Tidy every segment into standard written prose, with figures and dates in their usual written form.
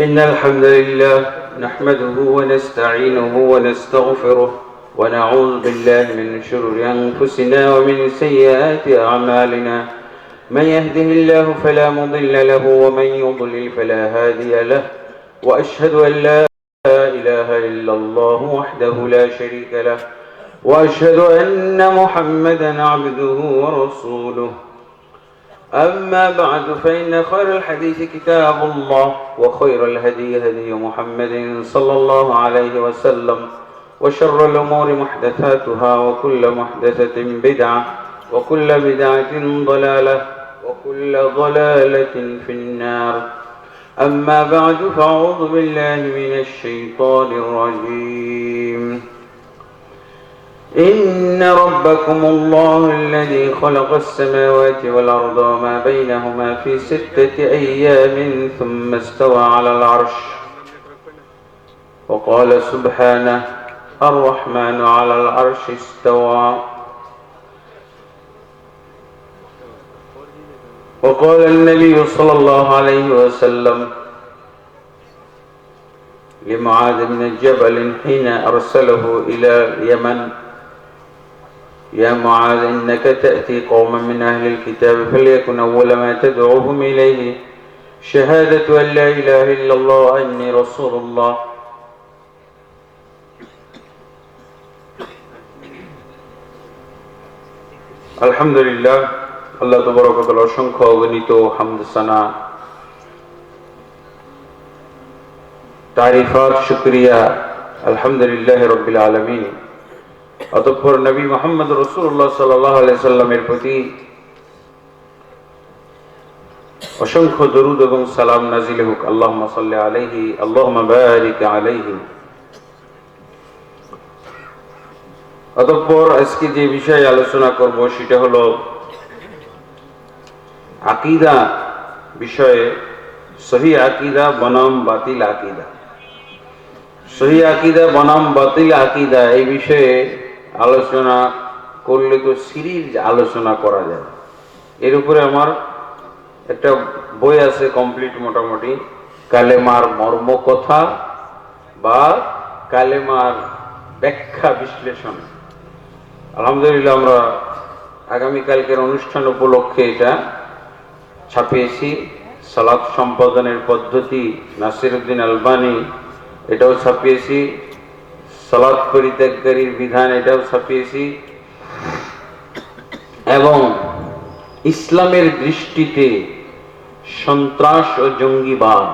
إن الحمد لله نحمده ونستعينه ونستغفره ونعوذ بالله من شرور أنفسنا ومن سيئات أعمالنا من يهده الله فلا مضل له ومن يضلل فلا هادي له وأشهد أن لا إله إلا الله وحده لا شريك له وأشهد أن محمدا عبده ورسوله أما بعد فإن خير الحديث كتاب الله وخير الهدي هدي محمد صلى الله عليه وسلم وشر الأمور محدثاتها وكل محدثة بدعة وكل بدعة ضلالة وكل ضلالة في النار أما بعد فأعوذ بالله من الشيطان الرجيم إن ربكم الله الذي خلق السماوات والأرض وما بينهما في 6 أيام ثم استوى على العرش وقال سبحانه الرحمن على العرش استوى وقال النبي صلى الله عليه وسلم لمعاذ بن جبل حين أرسله إلى اليمن يا معاذ إنك تأتي قوما من أهل الكتاب فليكن أول ما تدعوهم إليه شهادة أن لا إله إلا الله وأني رسول الله الحمد لله আল্লাহ তাবারক ওয়া তাআলা অসংখ্য অগণিত হামদ সানা তারিফাত শুকরিয়া আলহামদুলিল্লাহি রাব্বিল আলামিন। অতঃপর নবী মুহাম্মদ রাসূলুল্লাহ সাল্লাল্লাহু আলাইহি সাল্লামের প্রতি অসংখ্য দরুদ এবং সালাম নাজিল হোক। আল্লাহুম্মা সাল্লি আলাইহি আল্লাহুম্মা বারিক আলাইহি। অতঃপর আজকে যে বিষয়ে আলোচনা করব সেটা হলো আকীদা বিষয়ে, সহিহ আকীদা বনাম বাতিল আকীদা। সহিহ আকীদা বনাম বাতিল আকীদা এই বিষয়ে আলোচনা করলে তো সিরিজ আলোচনা করা যায়। এর উপরে আমার একটা বই আছে কমপ্লিট, মোটামুটি কালেমার মর্ম কথা বা কালেমার ব্যাখ্যা বিশ্লেষণ। আলহামদুলিল্লাহ আমরা আগামীকালকের অনুষ্ঠান উপলক্ষে এটা ছাপিয়েছি। সালাত সম্পাদনের পদ্ধতি নাসিরউদ্দিন আলবানী এটাও ছাপিয়েছি। সালাত পরিত্যাগকারীর বিধান এটাও ছাপিয়েছি। এবং ইসলামের দৃষ্টিতে সন্ত্রাস ও জঙ্গিবাদ।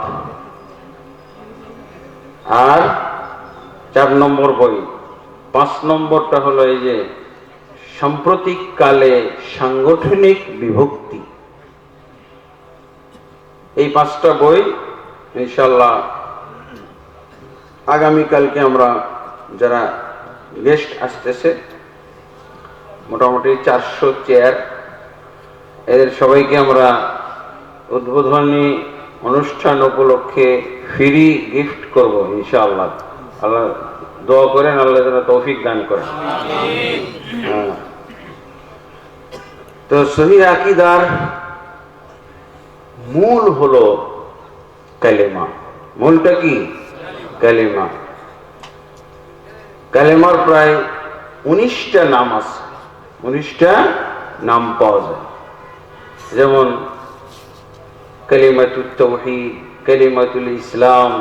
আর 4 নম্বর বই, 5 নম্বরটা হলো এই যে সাম্প্রতিক কালে সাংগঠনিক বিভক্তি। এই 5টা বই ইনশাআল্লাহ আগামীকালকে আমরা যারা গেস্ট আসতেছে মোটামুটি 400 চেয়ার, এদের সবাইকে আমরা উদ্বোধনী অনুষ্ঠান উপলক্ষে ফ্রি গিফট করব ইনশাআল্লাহ। আল্লাহ দোয়া করেন, আল্লাহ যেন তৌফিক দান করেন। তো সহিহ আকীদার মূল হলো কালেমা। মূলটা কি? কালেমা। কালেমার প্রায় 19টা নাম আছে, 19টা নাম পাওয়া যায়। যেমন কালিমাতুত তাওহীদ, কালিমাতুল ইসলাম,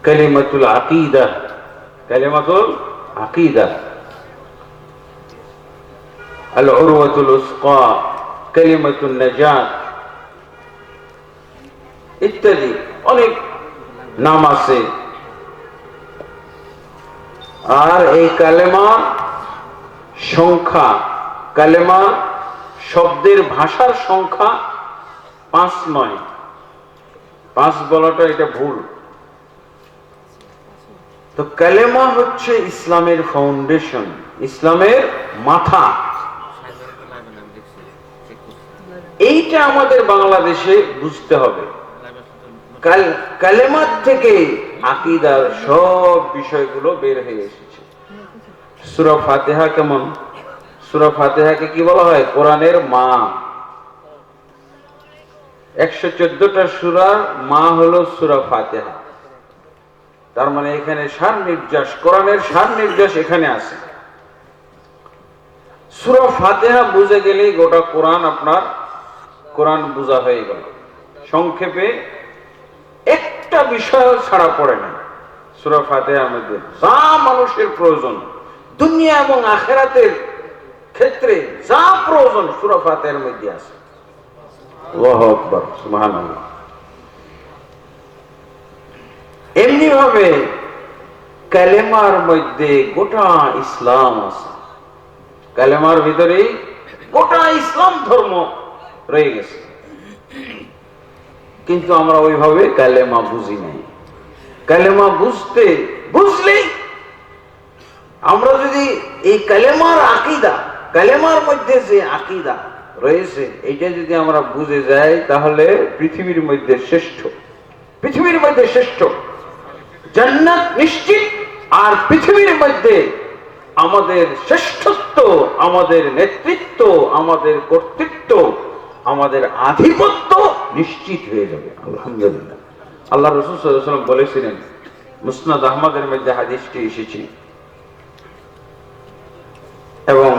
কালিমাতুল আকীদা, কালিমাতুল আকীদা, আল উরওয়াতুল উসকা, কালিমাতুন নাজাত ইত্যাদি অনেক নাম আছে। আর এই কালেমা সংখ্যা, কালেমা শব্দের ভাষার সংখ্যা 5 নয়। 5 বলাটা এটা ভুল। তো কালেমা হচ্ছে ইসলামের ফাউন্ডেশন, ইসলামের মাথা। এইটা আমাদের বাংলাদেশে বুঝতে হবে। কালেমার থেকে আকীদার সব বিষয়গুলো বের হয়ে এসেছে। সূরা ফাতিহা কেমন? সূরা ফাতিহাকে কি বলা হয়? কোরআনের মা। 114টা সূরার মা হলো সূরা ফাতিহা। তার মানে এখানে সার নির্যাস, কোরআনের সার নির্যাস এখানে আছে। সূরা ফাতিহা বুঝে গেলেই গোটা কোরআন আপনার কোরআন বোঝা হয়ে গেল। সংক্ষেপে একটা বিষয় ছাড়া পড়ে না সূরা ফাতিহার মধ্যে। যা মানুষের প্রয়োজন দুনিয়া এবং আখিরাতের ক্ষেত্রে, যা প্রয়োজন সূরা ফাতিহার মধ্যে আছে। আল্লাহু আকবার, সুবহানাল্লাহ। এমনি ভাবে কালেমার মধ্যে গোটা ইসলাম আছে। কালেমার ভিতরে গোটা ইসলাম ধর্ম রয়ে গেছে, কিন্তু আমরা ওইভাবে কালেমা বুঝি নাই। কালেমা বুঝলেই আমরা যদি এই কালেমার আকীদা, কালেমার মধ্যে যে আকীদা রয়েছে এটা যদি আমরা বুঝে যাই, তাহলে পৃথিবীর মধ্যে শ্রেষ্ঠ, পৃথিবীর মধ্যে শ্রেষ্ঠ, জান্নাত নিশ্চিত। আর পৃথিবীর মধ্যে আমাদের শ্রেষ্ঠত্ব, আমাদের নেতৃত্ব, আমাদের কর্তৃত্ব, আমাদের আধিপত্য নিশ্চিত হয়ে যাবে, আলহামদুলিল্লাহ। আল্লাহ রাসূল সাল্লাল্লাহু আলাইহি ওয়াসাল্লাম বলেছিলেন, মুসনাদ আহমদের মধ্যে হাদিসটি এসেছে এবং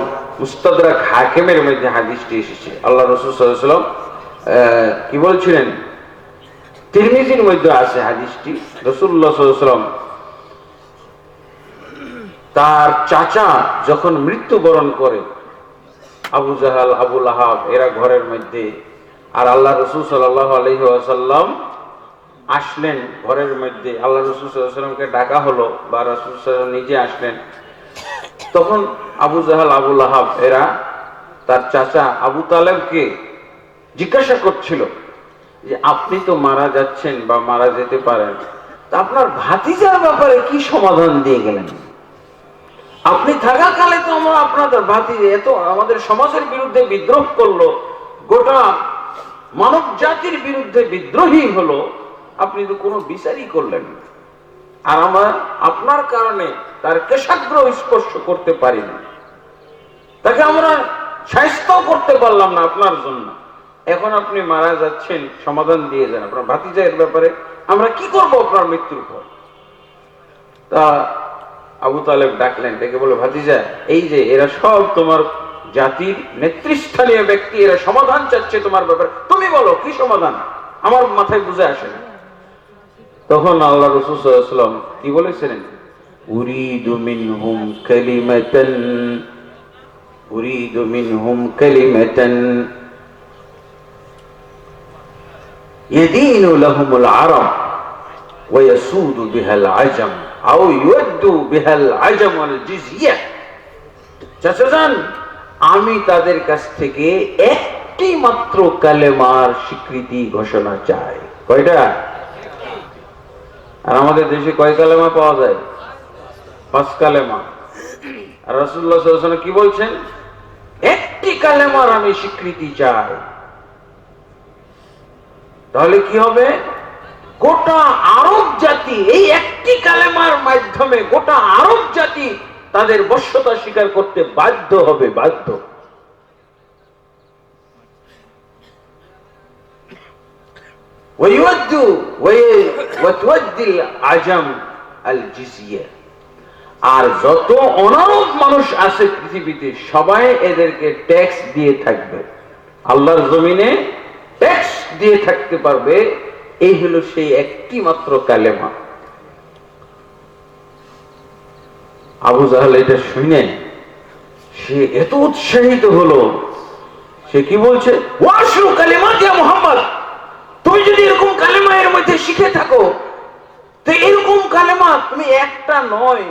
মুস্তাদরাক হাকিমের মধ্যে হাদিসটি এসেছে। আল্লাহ রাসূল সাল্লাল্লাহু আলাইহি ওয়াসাল্লাম কি বলছিলেন, তিরমিজির মধ্যে আছে হাদিসটি। রাসূলুল্লাহ সাল্লাল্লাহু আলাইহি ওয়াসাল্লাম তার চাচা যখন মৃত্যুবরণ করে, আবু জাহাল, আবু লাহাব এরা ঘরের মধ্যে, আর আল্লাহ রাসূল সাল্লাল্লাহু আলাইহি ওয়াসাল্লাম আসলেন ঘরের মধ্যে। আল্লাহ রাসূল সাল্লাল্লাহু আলাইহি ওয়াসাল্লামকে ডাকা হলো, বা রাসূল সাল্লাল্লাহু আলাইহি ওয়াসাল্লাম নিজে আসলেন। তখন আবু জাহাল, আবু লাহাব এরা তার চাচা আবু তালেবকে জিজ্ঞাসা করছিল যে আপনি তো মারা যাচ্ছেন বা মারা যেতে পারেন, তা আপনার ভাতিজার ব্যাপারে কি সমাধান দিয়ে গেলেন? আপনি থাকাকালে তো আমরা আপনাদের ভাতিজা এত আমাদের সমাজের বিরুদ্ধে বিদ্রোহ করলো, গোটা মানব জাতির বিরুদ্ধে বিদ্রোহী হলো, আপনি তো কোনো বিচারই করলেন না। আর আমরা আপনার কারণে তার কেশাগ্র স্পর্শ করতে পারি না, তাকে আমরা শায়েস্তা করতে পারলাম না আপনার জন্য। এখন আপনি মারা যাচ্ছেন, সমাধান দিয়ে যান আপনার ভাতিজার ব্যাপারে, আমরা কি করব আপনার মৃত্যুর পর? তা আবু তালেব ডাকলেন, ডেকে বলে, ভাতিজা এই যে এরা সব তোমার জাতির নেতৃস্থানীয় ব্যক্তি, এরা সমাধান চাচ্ছে তোমার ব্যাপারে, তুমি বলো কি সমাধান, আমার মাথায় বুঝে আসে না। তখন আল্লাহ রাসূল সাল্লাল্লাহু আলাইহি ওয়াসাল্লাম কি বলেছিলেন, উরিদু মিনহুম কালিমাতান, উরিদু মিনহুম কালিমাতান ইয়াদিনু লাহুমুল আরব ওয়া ইয়াসুদু বিহাল আজম আও ইউদ্দু বিহাল আজম আল জিজিয়া। চাচাজান, আমি তাদের কাছ থেকে একটি মাত্র কালেমার স্বীকৃতি ঘোষণা চাই। কয়টা? আর আমাদের দেশে কয় কালেমা পাওয়া যায়? 5 কালেমা। আর রাসূলুল্লাহ সাল্লাল্লাহু আলাইহি ওয়াসাল্লাম কি বলছেন, একটি কালেমার আমি স্বীকৃতি চাই। তাহলে কি হবে? গোটা আরব জাতি এই একটি কালেমার মাধ্যমে গোটা আরব জাতি তাদের বশ্যতা স্বীকার করতে বাধ্য হবে, বাধ্য। আর যত অনারব মানুষ আছে পৃথিবীতে সবাই এদেরকে ট্যাক্স দিয়ে থাকবে, আল্লাহর জমিনে ট্যাক্স দিয়ে থাকতে পারবে। এই হলো সেই একটি মাত্র কালেমা। আবু জাহাল এটা শুনে সে এত উৎসাহিত হলো, সে কি বলছে, ওয়াশরু কালিমাত ইয়া মুহাম্মদ, তুমি যদি এরকম কালেমা এর মধ্যে শিখে থাকো, তো এরকম কালেমা তুমি একটা নয়,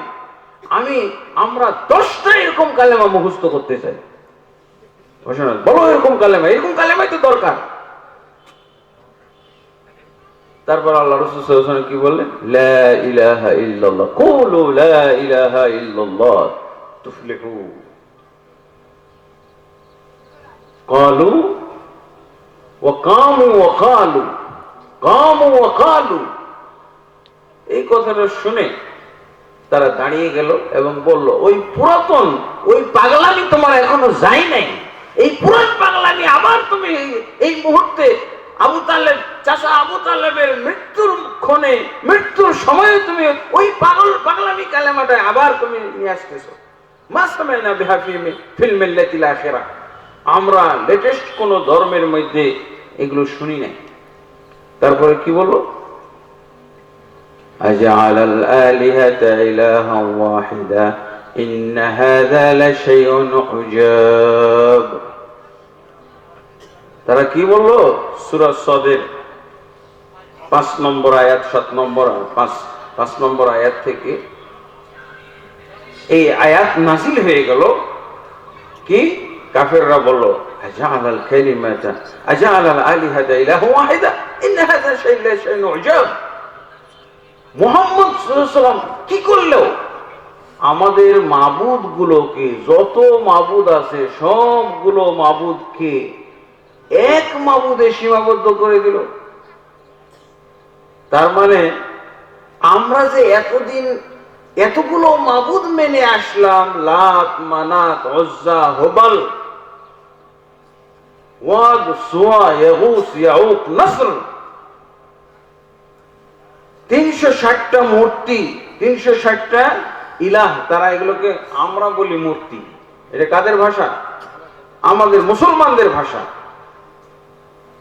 আমরা 10টা এরকম কালেমা মুখস্থ করতে চাই। বলো এরকম কালেমা, এরকম কালেমাই তো দরকার। তারপর আল্লাহ রাসূল সাল্লাল্লাহু আলাইহি ওয়াসাল্লাম কি বললেন, লা ইলাহা ইল্লাল্লাহ, কুলু লা ইলাহা ইল্লাল্লাহ তুফলিহু। ক্বালু ওয়া কামু ওয়া ক্বালু, কামু ওয়া ক্বালু। এই কথাটা শুনে তারা দাঁড়িয়ে গেল এবং বলল, ওই পুরাতন ওই পাগলামি তোমার এখনো যায় নাই, এই পুরান পাগলামি আবার তুমি এই মুহূর্তে আবু তালেব, চাচা আবু তালেবের মৃত্যুর ক্ষণে, মৃত্যুর সময়ে তুমি ওই পাগলামি কালেমাটা আবার তুমি নিয়ে আসতেছো। মা সামাইনা বিহা ফিল মিল্লাতিল আখিরা, আমরা লেটেস্ট কোন ধর্মের মধ্যে এগুলো শুনি নাই। তারপরে কি বললো, আজআলাল আলিহাতা ইলাহান ওয়াহিদা ইন্না হাযা লাশাইউন উজাব। তারা কি বললো? সূরা সদের 5 নম্বর আয়াত, 7 নম্বর 5 নম্বর আয়াত থেকে এই আয়াত নাযিল হয়ে গেল। কি কাফেররা বলল, আজআলাল কালিমাতা আজআলাল আলিহাতা ইলাহান ওয়াহিদা ইন্না হাযা লাশাইউন উজাব। মুহাম্মদ সাল্লাল্লাহু আলাইহি ওয়াসাল্লাম কি করলো? আমাদের মাবুদ গুলোকে, যত মাবুদ আছে সবগুলো মাবুদকে এক মাবুদে সীমাবদ্ধ করে দিল। তার মানে আমরা যে এতদিন এতগুলো মাবুদ মেনে আসলাম, লাত, মানাত, উজ্জা, হুবাল, ওয়াদ, সুয়া, ইয়াগুস, ইয়াউক, নাসর, 360টা মূর্তি, 360টা ইলাহ, তারা এগুলোকে আমরা বলি মূর্তি। এটা কাদের ভাষা? আমাদের মুসলমানদের ভাষা।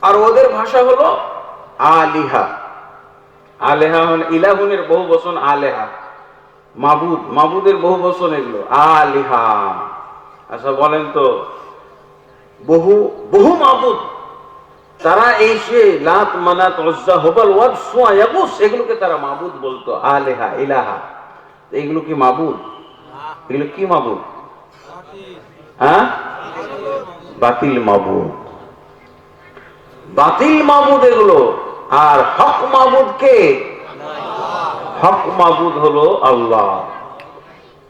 আর ওদের ভাষা হলো আলিহা। আলেহা মানে ইলাহুনের বহু বচন, আলেহা মাবুদ, মাবুদের বহু বচন এগুলো আলিহা। আচ্ছা বলেন তো, বহু বহু মাবুদ, তারা এই সে লাত, মানাত, উজ্জা, হুবাল, ওয়াদ, সুয়া, ইয়াগুস এগুলোকে তারা মাবুদ বলতো, আলেহা, ইলাহা। এগুলো কি মাবুদ? এগুলো কি মাবুদ? হ্যাঁ, বাতিল মাবুদ, বাতিল মাবুদ এগুলো। আর হক মাবুদ কে? হক মাবুদ হলো আল্লাহ।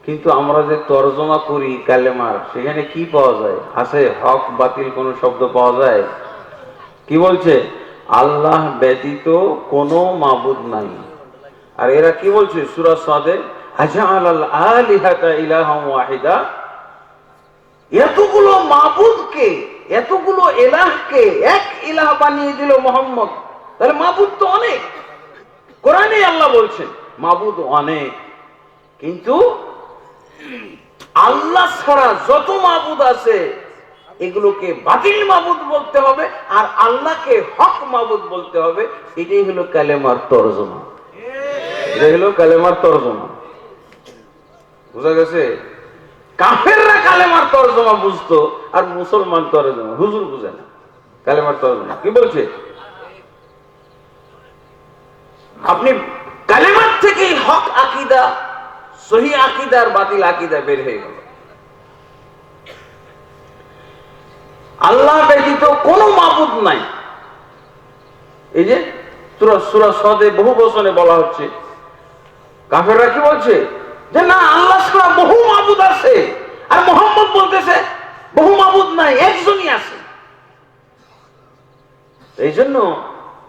কিন্তু আমরা যে তরজমা করি কালেমার, সেখানে কি পাওয়া যায়? আছে হক বাতিল কোন শব্দ পাওয়া যায়? কি বলছে? আল্লাহ ব্যতীত কোনো মাবুদ নাই। আর এরা কি বলছে সূরা সাদে, আজআলাল আলিহাতা ইলাহান ওয়াহিদা, এতগুলো মাবুদকে, এতগুলো ইলাহকে এক ইলাহ বানিয়ে দিল মুহাম্মদ। তাহলে মাবুদ তো অনেক। কোরআনে আল্লাহ বলছেন মাবুদ অনেক, কিন্তু আল্লাহ ছাড়া যত মাবুদ আছে এগুলোকে বাতিল মাবুদ বলতে হবে, আর আল্লাহকে হক মাবুদ বলতে হবে। এটাই হলো কালেমার তরজমা। এটা হলো কালেমার তরজমা। বুঝা গেছে? কাফেররা কালেমার তরজমা বুঝতো, আর মুসলমান তরজমা হুজুর বুঝে না। কালেমার তরজমা কি বলছে? আপনি কালেমার থেকে হক আকীদা, সহি আকীদা আর বাতিল আকীদা বের হয়ে গেল। আল্লাহ ব্যতীত কোনো মাবুদ নাই। এই যে সূরা সদে বহু বচনে বলা হচ্ছে, কাফেররা কি বলছে? যে না, আল্লাহ ছাড়া বহু মাবুদ আছে। আর মুহাম্মদ বলতেছে বহু মাবুদ নাই, একজনই আছে। এই জন্য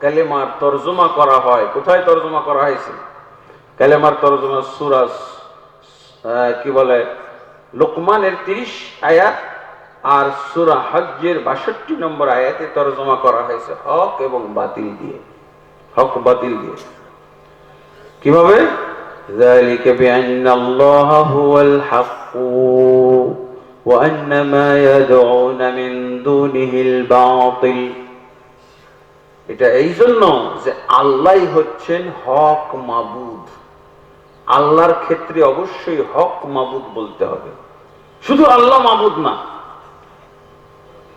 কালেমার তরজমা করা হয়। কোথায় তরজমা করা হয়েছে? কালেমার তরজমা সূরা কি বলে, লোকমানের 30 আয়াত আর সূরা হজ্জের 62 নম্বর আয়াতে তরজমা করা হয়েছে হক এবং বাতিল দিয়ে। হক বাতিল দিয়ে কিভাবে? ذلك بأن الله هو الحق وأن ما يدعون من دونه الباطل। এটা এই জন্য যে আল্লাহই হচ্ছেন হক মাবুদ। আল্লাহর ক্ষেত্রে অবশ্যই হক মাবুদ বলতে হবে, শুধু আল্লাহ মাবুদ না,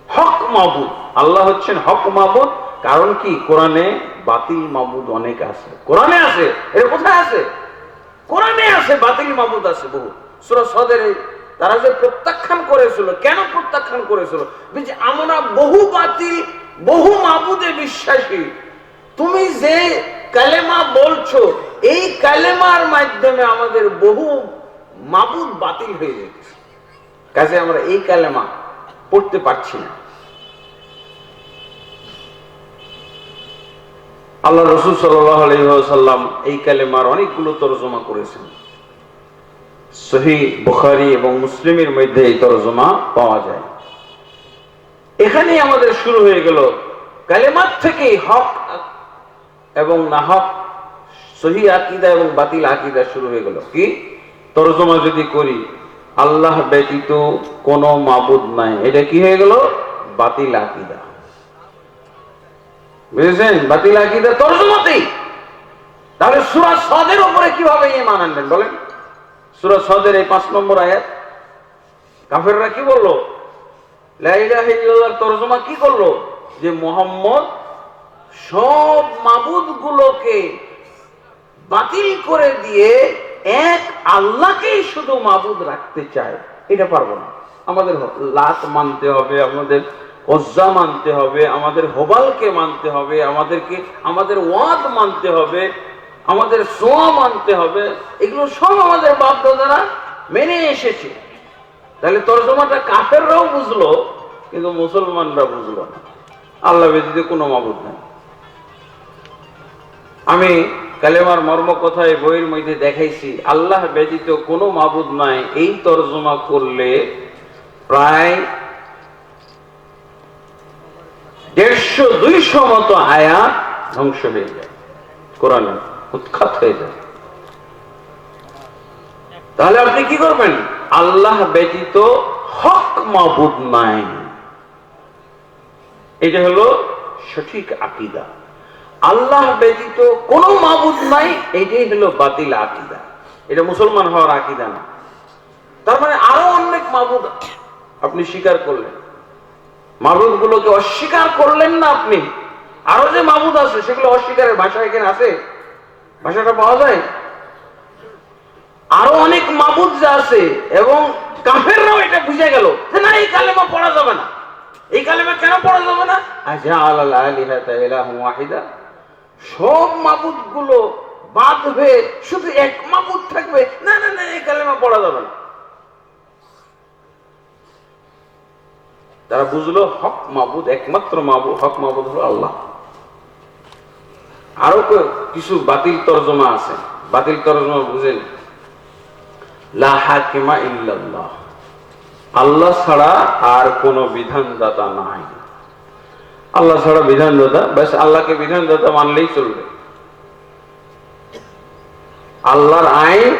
হক মাবুদ। আল্লাহ হচ্ছেন হক মাবুদ। কারণ কি? কোরআনে বাতিল মাবুদ অনেক আছে। কোরআনে আছে। এটা কোথায় আছে? কোরআনে আছে, বাতিল মাবুদ আছে বহু। সূরা সদের তারা যে প্রত্যাখ্যান করেছিল, কেন প্রত্যাখ্যান করেছিল? যে আমরা বহু বাতিল, বহু মাবুদে বিশ্বাসী। তুমি যে কালেমা বলছো, এই কালেমার মাধ্যমে আমাদের বহু মাবুদ বাতিল হয়ে যাচ্ছে। কাজে আমরা এই কালেমা পড়তে পারছি না। আল্লাহ রাসূল সাল্লাল্লাহু আলাইহি ওয়াসাল্লাম এই কালেমার অনেকগুলো তরজমা করেছেন। সহিহ বুখারী এবং মুসলিমের মধ্যে এই তরজমা পাওয়া যায়। এখানেই আমাদের শুরু হয়ে গেল কালেমার থেকে হক এবং না হক, সহি আকীদা এবং বাতিল আকীদা শুরু হয়ে গেল। কি তরজমা যদি করি, আল্লাহ ব্যতীত কোনো মাবুদ নাই, এটা কি হয়ে গেল? বাতিল আকীদা। বুঝেছেন? বাতিল আকীদা তরজমাতেই। তাহলে সূরা সাদের উপরে কিভাবে ঈমান আনবেন বলেন? সূরা সাদের এই 5 নম্বর আয়াত, কাফেররা কি বললো? লা ইলাহা ইল্লাল্লাহর তরজমা কি করলো? যে মুহাম্মদ সব মাবুদ গুলোকে বাতিল করে দিয়ে এক আল্লাহকেই শুধু মাবুদ রাখতে চায়। এটা পারবো না, আমাদের লাত মানতে হবে, আমাদের উজ্জা মানতে হবে, আমাদের হোবালকে মানতে হবে, আমাদের ওয়াদ মানতে হবে, আমাদের সোয়া মানতে হবে। এগুলো সব আমাদের বাপ দাদারা মেনে এসেছে। তাহলে তরজমাটা কাফেররাও বুঝলো, কিন্তু মুসলমানরা বুঝলো না। আল্লাহ ব্যতীত কোনো মাবুদ নাই। আমি কালেমার মর্ম কথায় বইয়ের মধ্যে দেখাইছি, আল্লাহ ব্যতীত কোনো মাবুদ নাই। এই তরজমা করলে প্রায় 150-200 মতো আয়াত ধ্বংস হয়ে যায়, কোরআনে উৎখাত হয়ে যায়। তাহলে আপনি কি করবেন? আল্লাহ ব্যতীত হক মাবুদ নাই, এটা হলো সঠিক আকীদা। আল্লাহ ব্যতীত কোনো মাবুদ নাই, এটাই হলো বাতিল আকীদা। এটা মুসলমান হওয়ার আকীদা না। তার মানে আরো অনেক মাবুদ আপনি স্বীকার করলেন, মাবুদ গুলোকে অস্বীকার করলেন না আপনি। আরো যে মাবুদ আছে সেগুলো অস্বীকারের ভাষা এখানে আছে, ভাষাটা পাওয়া যায়। আরো অনেক মাবুদ যা আছে, এবং কাফেররাও এটা বুঝে গেল যে না, এই কালেমা পড়া যাবে না। এই কালেমা কেন পড়া যাবে না? আজআলাল আলিহাতা ইলাহা ওয়াহিদা, সব মাবুদ গুলো বাদ হয়ে শুধু এক মাবুদ থাকবে, না না না, এই কালেমা পড়া যাবে না। তারা বুঝলো হক মাবুদ, একমাত্র মাবুদ, হক মাবুদ হলো আল্লাহ। আরো কিছু বাতিল তরজমা আছে। বাতিল তরজমা বুঝেন? লা হাকিমা ইল্লাল্লাহ, আল্লাহ ছাড়া আর কোনো বিধানদাতা নাই। আল্লাহ ছাড়া বিধানদাতা, ব্যাস আল্লাহকে বিধানদাতা মানলেই চলবে। আল্লাহর আইন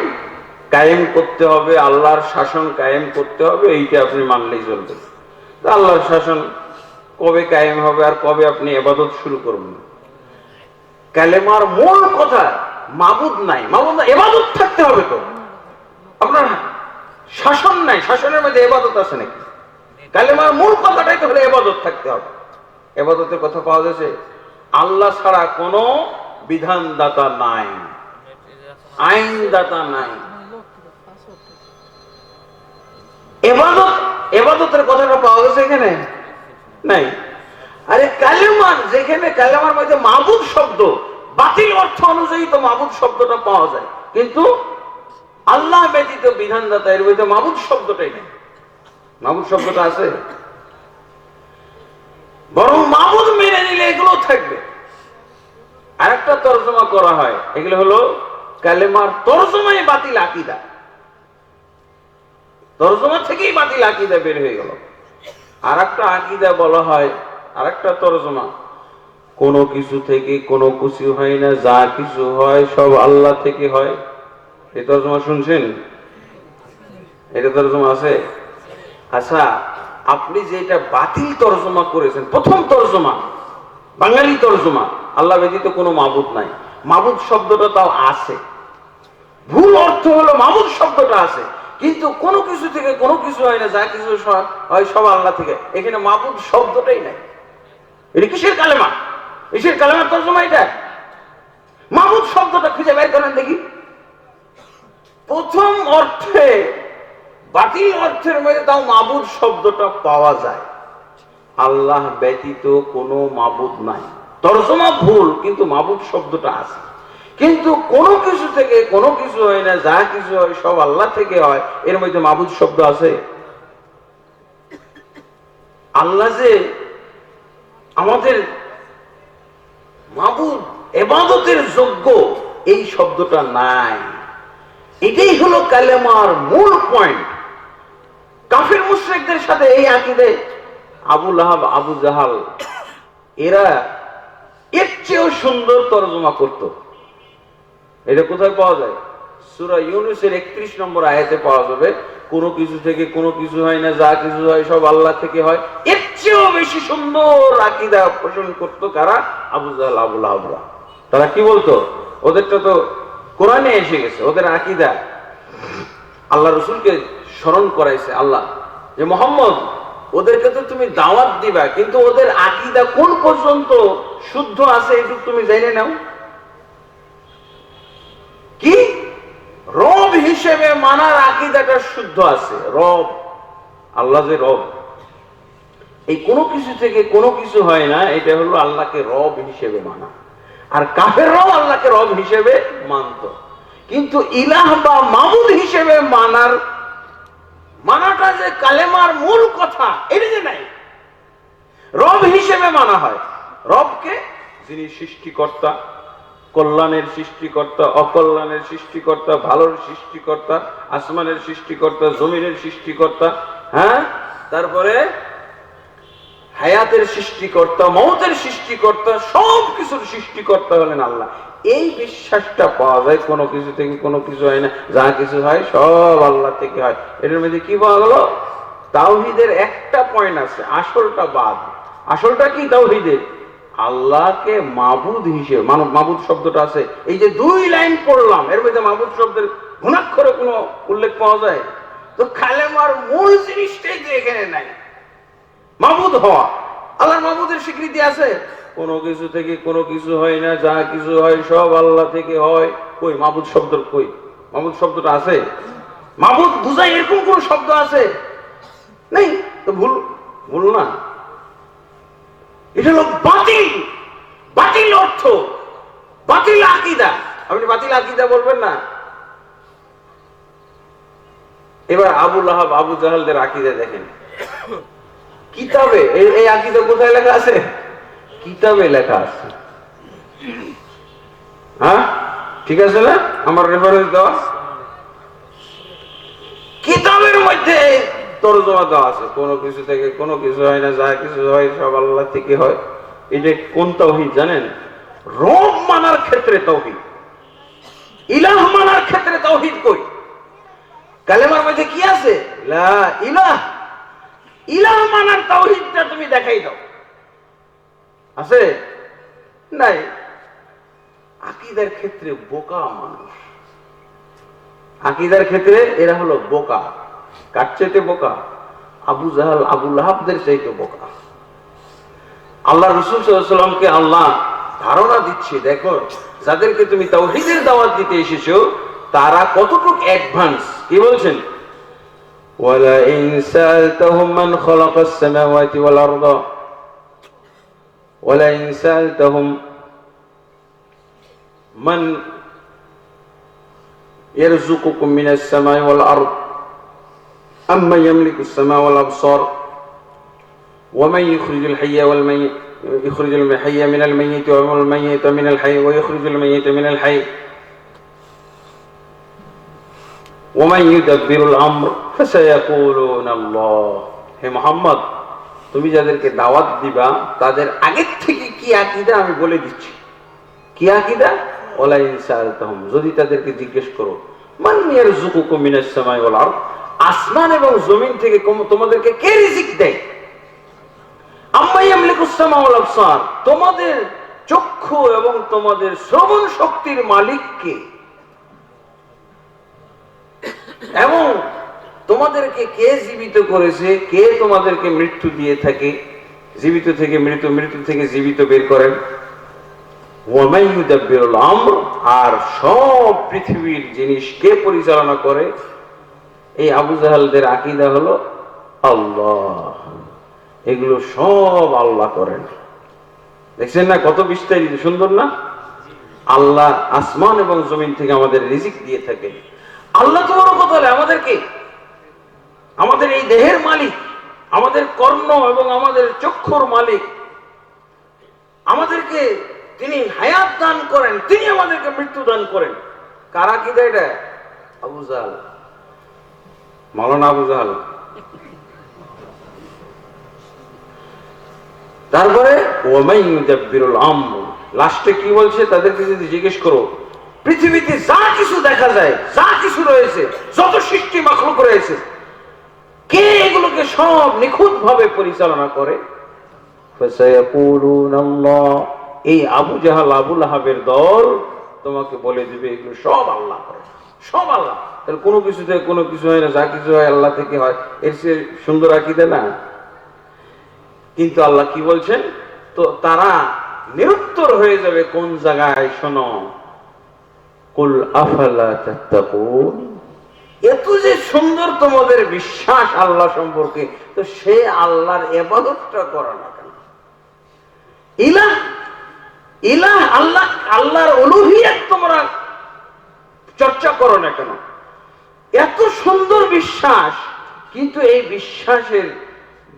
কায়েম করতে হবে, আল্লাহর শাসন কায়েম করতে হবে, এইটা আপনি মানলেই চলবে। আল্লাহর শাসন কবে কায়েম হবে আর কবে আপনি ইবাদত শুরু করবেন? কালেমার মূল কথা মাবুদ নাই, মাবুদ না, ইবাদত থাকতে হবে। তো আপনার শাসন নাই, শাসনের মধ্যে ইবাদত আছে নাকি? কালেমার মূল কথাটাই তো হলো ইবাদত থাকতে হবে। ইবাদতের কথা পাওয়া যাচ্ছে, আল্লাহ ছাড়া কোনো বিধানদাতা নাই, আইনদাতা নাই। ইবাদতের কথাটা পাওয়া গেছে এখানে নাই। আরে কালেমা, যেখানে কালেমার মধ্যে মাবুদ শব্দ বাতিল অর্থ অনুযায়ী তো মাবুদ শব্দটা পাওয়া যায়, কিন্তু আল্লাহ ব্যতীত বিধানদাতা, এর মধ্যে মাবুদ শব্দটাই নেই। মাবুদ শব্দটা আছে, বরং মাবুদ মেনে নিলে এগুলো থাকবে। আরেকটা তরজমা করা হয়, এগুলো হলো কালেমার তরজমায় বাতিল আকীদা। তরজমা থেকেই বাতিল আকীদা বের হয়ে গেল। আরেকটা আকীদা বলা হয়, আরেকটা তরজমা, কোনো কিছু থেকে কোনো কিছু হয় না, যা কিছু হয় সব আল্লাহ থেকে হয়। এই তরজমা শুনছেন? এটা তরজমা আছে? আচ্ছা, আপনি যেটা বাতিল তরজমা করেছেন, প্রথম তরজমা বাঙালি তরজমা, আল্লাহ ব্যতীত কোনো মাবুদ নাই, মাবুদ শব্দটা তাও আছে, ভুল অর্থ হলো মাবুদ শব্দটা আছে, কিন্তু কোনো কিছু থেকে কোনো কিছু হয় না, যা কিছু হয় সব আল্লাহ থেকে। এখানে মাবুদ শব্দটাই নাই। এটা কিসের কালেমা? কিসের কালেমার তরজমা এটা? মাবুদ শব্দটা খুঁজে বের করেন দেখি। প্রথম অর্থে, বাতিল অর্থের মধ্যে তাও মাবুদ শব্দটা পাওয়া যায়। আল্লাহ ব্যতীত কোনো মাবুদ নাই, তরজমা ভুল, কিন্তু মাবুদ শব্দটা আছে। কিন্তু কোনো কিছু থেকে কোনো কিছু হয় না, যা কিছু হয় সব আল্লাহ থেকে হয়, এর মধ্যে মাবুদ শব্দ আছে? আল্লাহ যে আমাদের মাবুদ, ইবাদতের যোগ্য, এই শব্দটা নাই। এটাই হলো কালেমার মূল পয়েন্ট। কাফির মুশরিকদের সাথে এই আকীদা, আবু লাহাব, আবু জাহাল, এরা এর চেয়েও সুন্দর তরজমা করত। এটা কোথায় পাওয়া যায়? সূরা ইউনূসের ৩১ নম্বর আয়াতে পাওয়া যাবে। কোনো কিছু থেকে কোনো কিছু হয় না, যা কিছু হয় সব আল্লাহ থেকে হয়। এর চেয়েও বেশি সুন্দর আকীদা পোষণ করত কারা? আবু জাহল, আবু লাহাবরা। তারা কি বলতো? ওদেরটা তো কোরআনে এসে গেছে, ওদের আকীদা আল্লাহ রসুলকে স্মরণ করাইছে আল্লাহ, যে মুহাম্মদ ওদেরকে তো তুমি দাওয়াত দিবা, কিন্তু ওদের আকীদা কোন পর্যন্ত শুদ্ধ আছে এটুকু তুমি জেনে নাও। কি রব হিসেবে মানার আকীদাটা শুদ্ধ আছে। রব, আল্লাহ যে রব, এই কোনো কিছু থেকে কোনো কিছু হয় না, এটা হলো আল্লাহকে রব হিসেবে মানা। আর কাফেররাও আল্লাহকে রব হিসেবে মানত, কিন্তু ইলাহ বা মাবুদ হিসেবে মানাটা যে কালেমার মূল কথা, এটা যে নাই। রব হিসেবে মানা হয় রবকে, যিনি সৃষ্টিকর্তা, কল্যাণের সৃষ্টিকর্তা, অকল্যাণের সৃষ্টিকর্তা, ভালোর সৃষ্টিকর্তা, আসমানের সৃষ্টিকর্তা, জমিনের সৃষ্টিকর্তা, হ্যাঁ, তারপরে হায়াতের সৃষ্টিকর্তা, মওতের সৃষ্টিকর্তা, সব কিছুর সৃষ্টিকর্তা হলেন আল্লাহ। এই বিশ্বাসটা পাওয়া যায়। কোনো কিছু থেকে কোনো কিছু হয় না, যা কিছু হয় সব আল্লাহ থেকে হয়। এটার মধ্যে কি পাওয়া গেল? তাওহীদের একটা পয়েন্ট আছে, আসলটা বাদ। আসলটা কি তাওহীদের? আল্লাহকে মাবুদ হিসেবে, মাবুদ শব্দটা আছে, এই যে 2 লাইন পড়লাম, এর মধ্যে মাবুদ শব্দের ঘুণাক্ষরে কোনো উল্লেখ পাওয়া যায়? তো কালেমার মূল জিনিসটাই তো এখানে নাই। মাবুদ হওয়া, আল্লাহর মাবুদের স্বীকৃতি আছে। কোনো কিছু থেকে কোনো কিছু হয় না, যা কিছু হয় সব আল্লাহ থেকে হয়। কই মাবুদ শব্দ? কই মাবুদ শব্দটা আছে? মাবুদ বুঝায় এরকম কোন শব্দ আছে? নেই তো। ভুল, ভুল না, এটা হলো বাতিল, বাতিল অর্থ, বাতিল আকীদা। আপনি বাতিল আকীদা বলবেন না। এবার আবু লাহাব, আবু জাহলদের আকীদা দেখেন কিতাবে। এই আকীদা কোথায় লেখা আছে? কিতাবে লেখা আছে। হ্যাঁ, ঠিক আছে না? আমার রেফারেন্স দেওয়া কিতাবের মধ্যে তরজমা দেওয়া আছে। কোনো কিছু থেকে কোনো কিছু হয় না, যা কিছু হয় সব আল্লাহ থেকে হয়। এটা কোন তাওহীদ জানেন? রব মানার ক্ষেত্রে তাওহীদ, ইলাহ মানার ক্ষেত্রে তাওহীদ কই? কালেমার মধ্যে কি আছে? লা ইলাহ। ইলাহ মানার তাওহীদটা তুমি দেখাই দাও, আছে? নাই। আকীদার ক্ষেত্রে বোকা মানুষ, আকীদার ক্ষেত্রে এরা হলো বোকা। কার চাইতে বোকা? আবু জাহল, আবু লাহাবদের চাইতে বোকা। আল্লাহ রাসূল সাল্লাল্লাহু আলাইহি ওয়াসাল্লামকে আল্লাহ ধারণা দিচ্ছে, দেখো যাদেরকে তুমি তাওহীদের দাওয়াত দিতে এসেছো তারা কতটুকু অ্যাডভান্স। কি বলছেন? ওয়ালা ইন সাআলতাহুম মান খালাকাস সামাওয়াতি ওয়াল আরদা ওয়ালা ইন সাআলতাহুম মান ইয়ারযুকুকুম মিনাস সামাই ওয়াল আরদ আম্মা ইয়ামলিকুস সামা ওয়াল আবসার ومن يخرج الحي والميت يخرج الحي من الميت والميت من الحي ويخرج الميت من الحي ومن يدبر الامر فسيقولون الله। হে মুহাম্মদ, তুমি যাদেরকে দাওয়াত দিবা তাদের আগের থেকে কি আকীদা আমি বলে দিচ্ছি। কি আকীদা? ওয়ালা ইন সাআলতাহুম, যদি তাদেরকে জিজ্ঞেস করো, মান ইয়ারযুকুকুম মিনাস সামাই ওয়াল আরদ, আসমান এবং জমিন থেকে তোমাদেরকে কে রিজিক দেয়? আম্মা ইয়ামলিকুস সামা ওয়াল আবসার, তোমাদের চক্ষু এবং তোমাদের শ্রবণ শক্তির মালিক কে? এবং তোমাদেরকে কে জীবিত করেছে? কে তোমাদেরকে মৃত্যু দিয়ে থাকে? জীবিত থেকে মৃত, মৃত্যু থেকে জীবিত বের করেন। ওয়া মান ইউদাব্বিরুল আমর, আর সব পৃথিবীর জিনিস কে পরিচালনা করে? এই আবু জাহলদের আকীদা হলো আল্লাহ, এগুলো সব আল্লাহ করেন। দেখছেন না কত বিস্তারিত, সুন্দর না? আল্লাহ আসমান এবং জমিন থেকে আমাদের রিজিক দিয়ে থাকেন। আল্লাহ তো বড় কথা, আমাদেরকে, আমাদের এই দেহের মালিক, আমাদের কর্ণ এবং আমাদের চক্ষুর মালিক, আমাদেরকে তিনি হায়াত দান করেন, তিনি আমাদেরকে মৃত্যু দান করেন। কার আকীদা এটা? আবু জাহল, মাওলানা আবু জাহল। তারপরে ওয়ামাই ইউদাব্বিরুল আমর, লাস্টে কি বলছে? তাদেরকে যদি জিজ্ঞেস করো পৃথিবীতে যা কিছু দেখা যায়, যা কিছু রয়েছে, যত সৃষ্টি মাখলুক রয়েছে, কে এগুলোকে সব নিখুঁত ভাবে পরিচালনা করে? ফাসায়াকুলুনা আল্লাহ, এই আবু জাহাল আবু লাহাবের দল তোমাকে বলে দিবে এগুলো সব আল্লাহ করে, সব আল্লাহ। তাহলে কোনো কিছু থেকে কোনো কিছু হয় না, যা কিছু হয় আল্লাহ থেকে হয়, এর চেয়ে সুন্দর আকীদা না? কিন্তু আল্লাহ কি বলছেন? তো তারা নিরুত্তর হয়ে যাবে কোন জায়গায়? শোনো, কুল আফালা তাত্তাকুন, এত যে সুন্দর তোমাদের বিশ্বাস আল্লাহ সম্পর্কে, তো সে আল্লাহর ইবাদতটা করো না কেন? ইলাহ ইলাহ আল্লাহ, আল্লাহর উলুহিয়ত তোমরা চর্চা করো না কেন? এত সুন্দর বিশ্বাস, কিন্তু এই বিশ্বাসের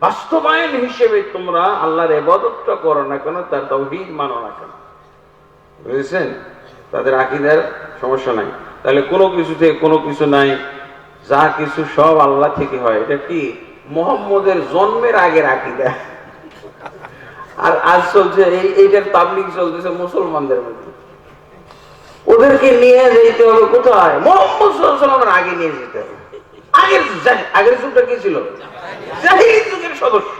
বাস্তবায়ন হিসেবে তোমরা আল্লাহর ইবাদতটা করো না কেন? তার তাওহীদ মানো না কেন? বুঝেছেন? তাদের আকীদার সমস্যা নাই। তাহলে কোনো কিছু থেকে কোনো কিছু নাই, যা কিছু সব আল্লাহ থেকে হয়। এটা কি মুহাম্মদের জন্মের আগের আকীদা। আর আজ চলছে এইটার তাবলীগ চলতেছে মুসলমানদের মধ্যে। ওদেরকে নিয়ে যেতে হবে কোথায়? মুহাম্মদ সাল্লাল্লাহু আলাইহি ওয়াসাল্লামের আগে নিয়ে যেতে হবে। আগের যুগটা কি ছিল? জাহিলি যুগের সদস্য,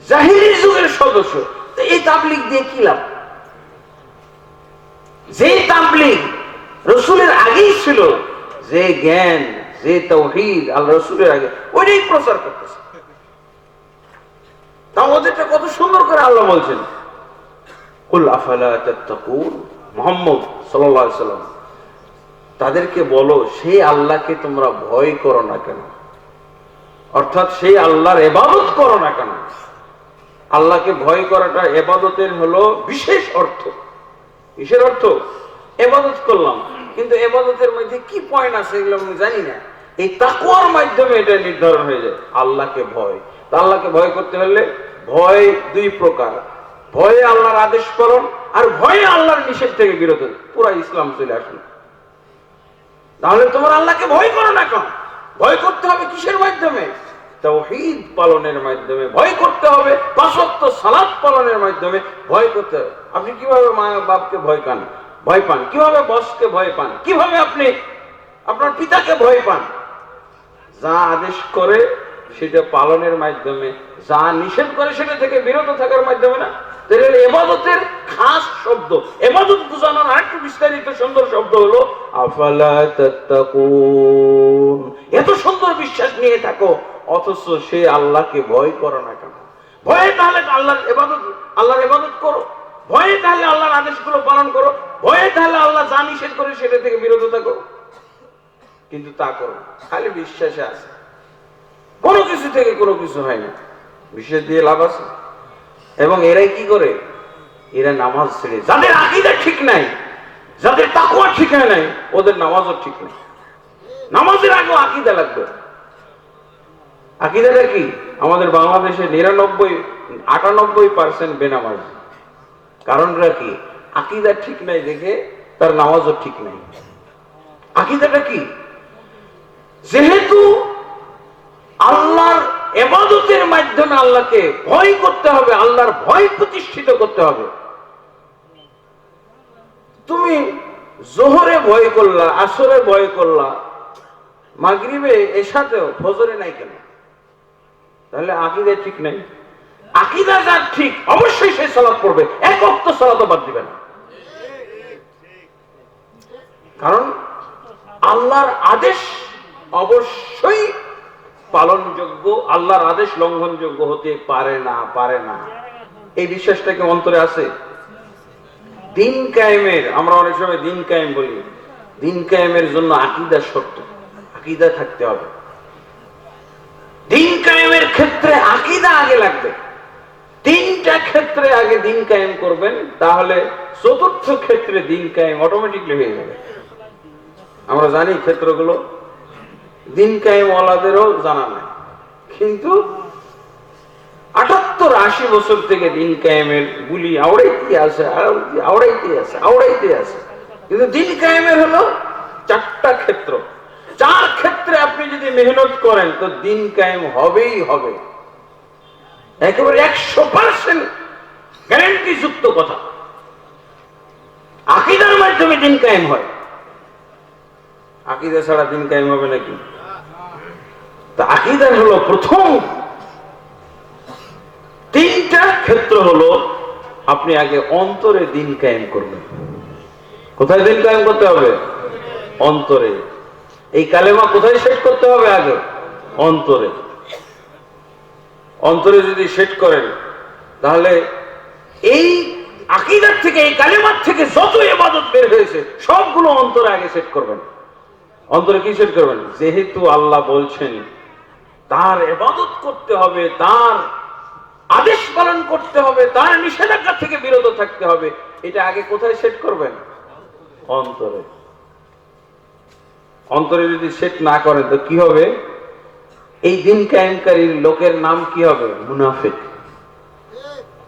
জাহিলি যুগের সদস্য। তো এই তাবলীগ দিয়ে কি লাভ? যে তাবলীগ রাসূলের আগেই ছিল, যে জ্ঞান, যে তাওহীদ আল্লাহ রাসূলের আগে, ওইটাই প্রচার করতেছে। তা ওদেরটা কত সুন্দর করে আল্লাহ বলছেন, কুল আফালা তাত্তাকুন, মুহাম্মদ সাল্লাল্লাহু আলাইহি ওয়াসাল্লাম তাদেরকে বলো সেই আল্লাহকে তোমরা ভয় করো না কেন? অর্থাৎ সেই আল্লাহর ইবাদত করো না কেন? আল্লাহকে ভয় করাটা ইবাদতের হলো বিশেষ অর্থ। কিসের অর্থ? ইবাদত করলাম, কিন্তু ইবাদতের মধ্যে কি পয়েন্ট আছে এগুলো আমি জানি না। এই তাকওয়ার মাধ্যমে এটা নির্ধারণ হয়ে যায় আল্লাহকে ভয়। তা আল্লাহকে ভয় করতে হলে ভয় দুই প্রকার, ভয়ে আল্লাহর আদেশ পালন আর ভয়ে আল্লাহর নিষেধ থেকে বিরত। পুরা ইসলাম চলে আসলো। তাহলে তোমার আল্লাহকে ভয় করো না কেন? ভয় করতে হবে কিসের মাধ্যমে? তাওহীদ পালনের মাধ্যমে ভয় করতে হবে, পাঁচ ওয়াক্ত সালাত পালনের মাধ্যমে ভয় করতে হবে। আপনি কিভাবে মা বাপকে ভয় পান? কিভাবে বসকে ভয় পান? কিভাবে আপনি আপনার পিতাকে ভয় পান? যা আদেশ করে সেটা পালনের মাধ্যমে, যা নিষেধ করে সেটা থেকে বিরত থাকার মাধ্যমে না? তাহলে ইবাদতের খাস শব্দ, ইবাদত বোঝানোর আরেকটু বিস্তারিত সুন্দর শব্দ হলো আফালা তাত্তাকুন। এত সুন্দর বিশ্বাস নিয়ে থাকো, অথচ সে আল্লাহকে ভয় করো না কেন? ভয়ে তাহলে আল্লাহর ইবাদত করো, ভয়ে তাহলে আল্লাহর আদেশগুলো পালন করো, ভয়ে তাহলে আল্লাহ যা নিষেধ করে সেটা থেকে বিরত থাকো। কিন্তু তা করো না, খালি বিশ্বাসে আছে, কোনো কিছু থেকে কোনো কিছু হয় না। বিশ্বাস দিয়ে লাভ আছে? এবং এরাই কি করে? এরা নামাজ ছেড়ে, যাদের আকীদা ঠিক নাই, যাদের তাকওয়া ঠিক হয় নাই, ওদের নামাজও ঠিক নাই। নামাজের আগে আকীদা লাগবে। আকীদাটা কি? আমাদের বাংলাদেশে 98% বেনামাজ। কারণটা কি? আকীদা ঠিক নাই দেখে তার নামাজও ঠিক নাই। আকীদাটা কি? যেহেতু আল্লাহর ইবাদতের মাধ্যমে আল্লাহকে ভয় করতে হবে, আল্লাহর ভয় প্রতিষ্ঠিত করতে হবে। তুমি জোহরে ভয় করলা, আসরে ভয় করলা, মাগরিবে, এশাতেও, ফজরে নাই কেন? তাহলে আকীদা ঠিক নাই। আকীদা যার ঠিক, অবশ্যই সে সালাত পড়বে, এক ওয়াক্ত সালাতও বাদ দিবে না। কারণ আল্লাহর আদেশ অবশ্যই পালনযোগ্য, আল্লাহর আদেশ লঙ্ঘনযোগ্য হতে পারে না। এই বিশ্বাসটাকে অন্তরে আছে। দিন কায়েমের, আমরা অনেক সময় দিন কায়েম বলি, দিন কায়েমের জন্য আকীদা শর্ত, আকীদা থাকতে হবে। দিন কায়েমের ক্ষেত্রে আকীদা আগে লাগবে। তিনটা ক্ষেত্রে আগে দিন কায়েম করবেন, তাহলে চতুর্থ ক্ষেত্রে দিন কায়েম অটোমেটিকলি হয়ে যাবে। আমরা জানি ক্ষেত্রগুলো, দিন কায়েম ওয়ালাদেরও জানা নাই, কিন্তু 78-80 বছর থেকে দিন কায়েমের গুলি আওড়াইতে আছে। কিন্তু দিন কায়েমের হলো 4টা ক্ষেত্র। 4 ক্ষেত্রে আপনি যদি মেহনত করেন তো দিন কায়েম হবেই হবে। একেবারে 100% গ্যারান্টি যুক্ত কথা। আকীদার মাধ্যমে দিন কায়েম হয়, আকীদা ছাড়া দিন কায়েম হবে নাকি? তা আকীদার হলো প্রথম 3টা ক্ষেত্র হলো আপনি আগে অন্তরে দিন কায়েম করবেন। কোথায় দিন কায়েম করতে হবে? অন্তরে। এই কালেমা কোথায় সেট করতে হবে? আগে অন্তরে। অন্তরে যদি সেট করেন তাহলে এই আকীদার থেকে, এই কালেমার থেকে যত ইবাদত বের হয়েছে সবগুলো অন্তরে আগে সেট করবেন। অন্তরে কি সেট করবেন? যেহেতু আল্লাহ বলছেন তার ইবাদত করতে হবে, তার আদেশ পালন করতে হবে, তার নিষেধাজ্ঞা থেকে বিরত থাকতে হবে, এটা আগে কোথায় সেট করবেন? অন্তরে। অন্তরে যদি সেট না করেন তো কি হবে? এই দিন কায়েমকারীর লোকের নাম কি হবে? মুনাফিক।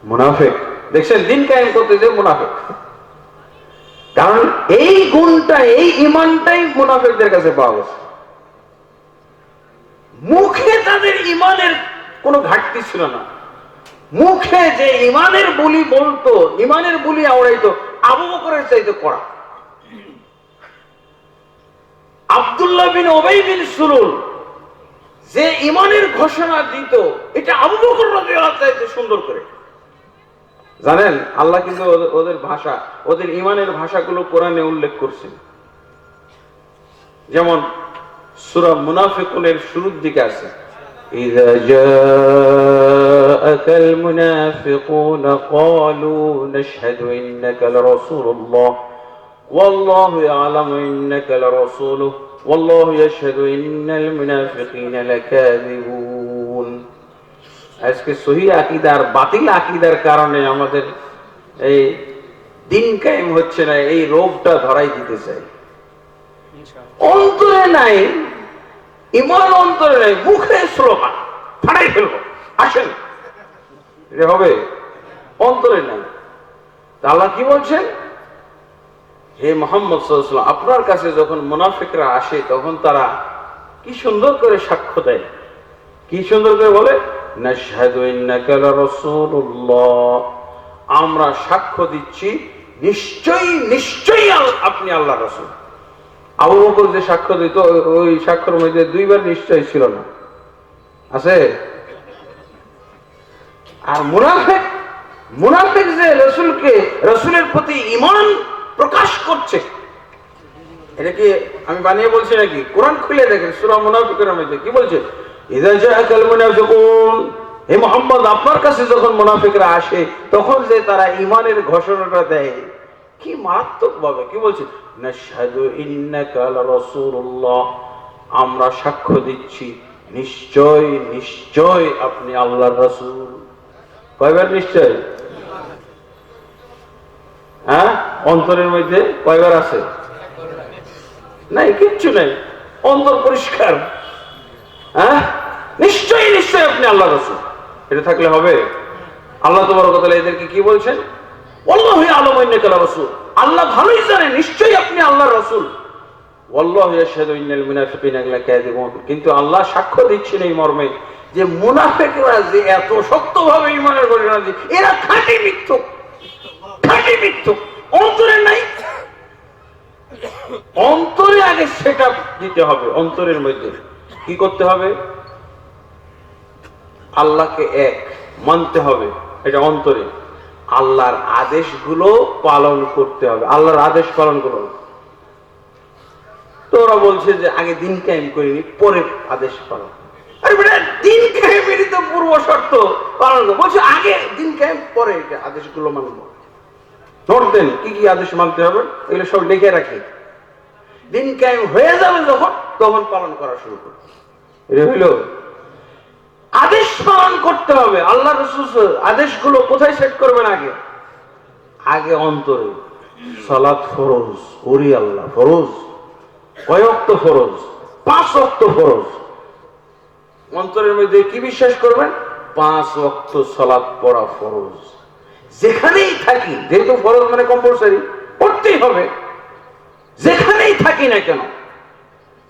মুনাফিক দেখছেন দিন কায়েম করতে যে মুনাফিক, কারণ এই গুণটা, এই ঈমানটাই মুনাফিকদের কাছে পাওয়া গেছে। মুখে তাদের ঈমানের কোনো ঘাটতি ছিল না, মুখে যে ঈমানের বুলি বলতো, ঈমানের বুলি আওড়াইতো, আবু বকরের চাইতে কড়া। আব্দুল্লাহ বিন উবাই বিন সুলুল যে ঈমানের ঘোষণা দিত, এটা আবু বকর রাদিয়াল্লাহু আনহু চাইতে সুন্দর করে। জানেন আল্লাহ কিন্তু ওদের ভাষা, ওদের ঈমানের ভাষাগুলো কোরআনে উল্লেখ করছেন। যেমন সূরা মুনাফিকুনের শুরুর দিকে আছে, ইযা জাআকাল মুনাফিকুনা ক্বালু নাশহাদু ইন্নাকা লারাসূলুল্লাহ ওয়াল্লাহু ইয়ালামু ইন্নাকা লারাসূলুহু ওয়াল্লাহু ইয়াশহাদু ইন্নাল মুনাফিকিনা লাকাযিবুন। আজকে সহিহ আকীদা আর বাতিল আকীদার কারণে আমাদের এই দিন কায়েম হচ্ছে না, এই রোগটা ধরাই দিতে চাই। অন্তরে নাই ঈমান, অন্তরে নাই, মুখে স্লোগান ফাটাই ফেলবো, আসেন, এটা হবে? অন্তরে নাই। আল্লাহ কি বলছেন? হে মুহাম্মদ সাল্লাল্লাহু আলাইহি ওয়াসাল্লাম, আপনার কাছে যখন মুনাফিকরা আসে তখন তারা কি সুন্দর করে সাক্ষ্য দেয়, কি সুন্দর করে বলে, নাশহাদু ইন্নাকা লারাসূলুল্লাহ, আমরা সাক্ষ্য দিচ্ছি নিশ্চয়ই নিশ্চয়ই আপনি আল্লাহর রাসূল। আবু বকর যে সাক্ষ্য দিত, ওই সাক্ষ্যের মধ্যে 2বার নিশ্চয় ছিল না, আছে? আর মুনাফিক, মুনাফিক যে রাসূলকে, রাসূলের প্রতি ঈমান প্রকাশ করছে, এটা কি আমি বানিয়ে বলছি নাকি? কোরআন খুলে দেখেন সূরা মুনাফিকের মধ্যে কি বলছে, ইযা জাআকাল মুনাফিকুন, হে মুহাম্মদ আপনার কাছে যখন মুনাফিকরা আসে তখন যে তারা ঈমানের ঘোষণাটা দেয়, কি মারাত্মক ভাবে কি বলছে, নাশহাদু ইন্নাকা লারাসূলুল্লাহ, আমরা সাক্ষ্য দিচ্ছি নিশ্চয় নিশ্চয় আপনি আল্লাহর রাসূল। কয়বার নিশ্চয়? হ্যাঁ, অন্তরের মধ্যে কয়বার আছে? নাই, কিচ্ছু নাই, অন্তর পরিষ্কার। হ্যাঁ, নিশ্চয়ই নিশ্চয় আপনি আল্লাহর রাসূল, এটা থাকলে হবে? আল্লাহ তাবারক ওয়া তাআলা এদেরকে কি বলছেন? ওয়াল্লাহু ইয়ালামু ইন্নাকা লারাসূল, আল্লাহ ভালোই জানে নিশ্চয়ই আপনি আল্লাহর রাসূল। ওয়াল্লাহু ইয়াশহাদু ইন্নাল মুনাফিকিনা লাকাযিবুন, কিন্তু আল্লাহ সাক্ষ্য দিচ্ছেন এই মর্মে যে মুনাফিকরা যে এত শক্তভাবে ঈমানের ঘোষণা দিচ্ছে, এরা খাঁটি মিথ্যুক, খাঁটি মিথ্যুক। অন্তরে নাই, অন্তরে আগে সেটআপ দিতে হবে। অন্তরের মধ্যে কি করতে হবে? আল্লাহকে এক মানতে হবে, এটা অন্তরে। আল্লাহর আদেশগুলো পালন করতে হবে, আল্লাহর আদেশ পালন করো। তো ওরা বলছে যে আগে দিন কায়েম করিনি, পরে আদেশ পালন। আরে বেটা, দিন কায়েমেরই তো পূর্ব শর্ত পালন করো। বলছে আগে দিন কায়েম, পরে এটা আদেশগুলো মানব। নোট দেন কি কি আদেশ মানতে হবে, এগুলো সব লিখে রাখি। দিন কায়েম হয়ে যাবে যখন, তখন পালন করা শুরু করবে। এটা হইল আদেশ পালন করতে হবে। আল্লাহ রাসূল আদেশগুলো কোথায় সেট করবেন? আগে আগে অন্তরে। সালাত ফরজ, ওরি আল্লাহ ফরজ, কয় ওয়াক্ত ফরজ? 5 ওয়াক্ত ফরজ। অন্তরের মধ্যে কি বিশ্বাস করবেন? 5 ওয়াক্ত সালাত পড়া ফরজ। যেখানেই থাকি, যেহেতু ফরজ মানে কম্পালসারি, পড়তেই হবে। যেখানেই থাকি না কেন,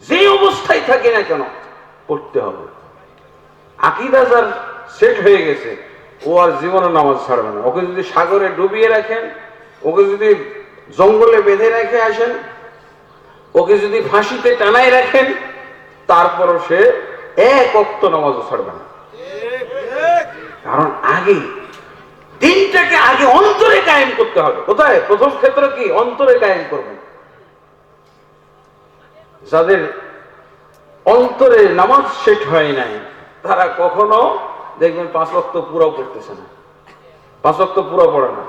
যে অবস্থায় থাকি না কেন, পড়তে হবে। আকীদা যার সেট হয়ে গেছে, ও আর জীবনে নামাজ ছাড়বে না। ওকে যদি সাগরে ডুবিয়ে রাখেন, ওকে যদি জঙ্গলে বেঁধে রেখে আসেন, ওকে যদি ফাঁসিতে টানাই রাখেন, তারপরও সে এক ওয়াক্ত নামাজও ছাড়বে না। কারণ আগে দিনটাকে আগে অন্তরে কায়েম করতে হবে। কোথায়? প্রথম ক্ষেত্র কি? অন্তরে কায়েম করবেন। যাদের অন্তরে নামাজ সেট হয় নাই, তারা কখনো দেখবেন 5 ওয়াক্ত পুরো পড়তেছে না, 5 ওয়াক্ত পুরো পড়ে না,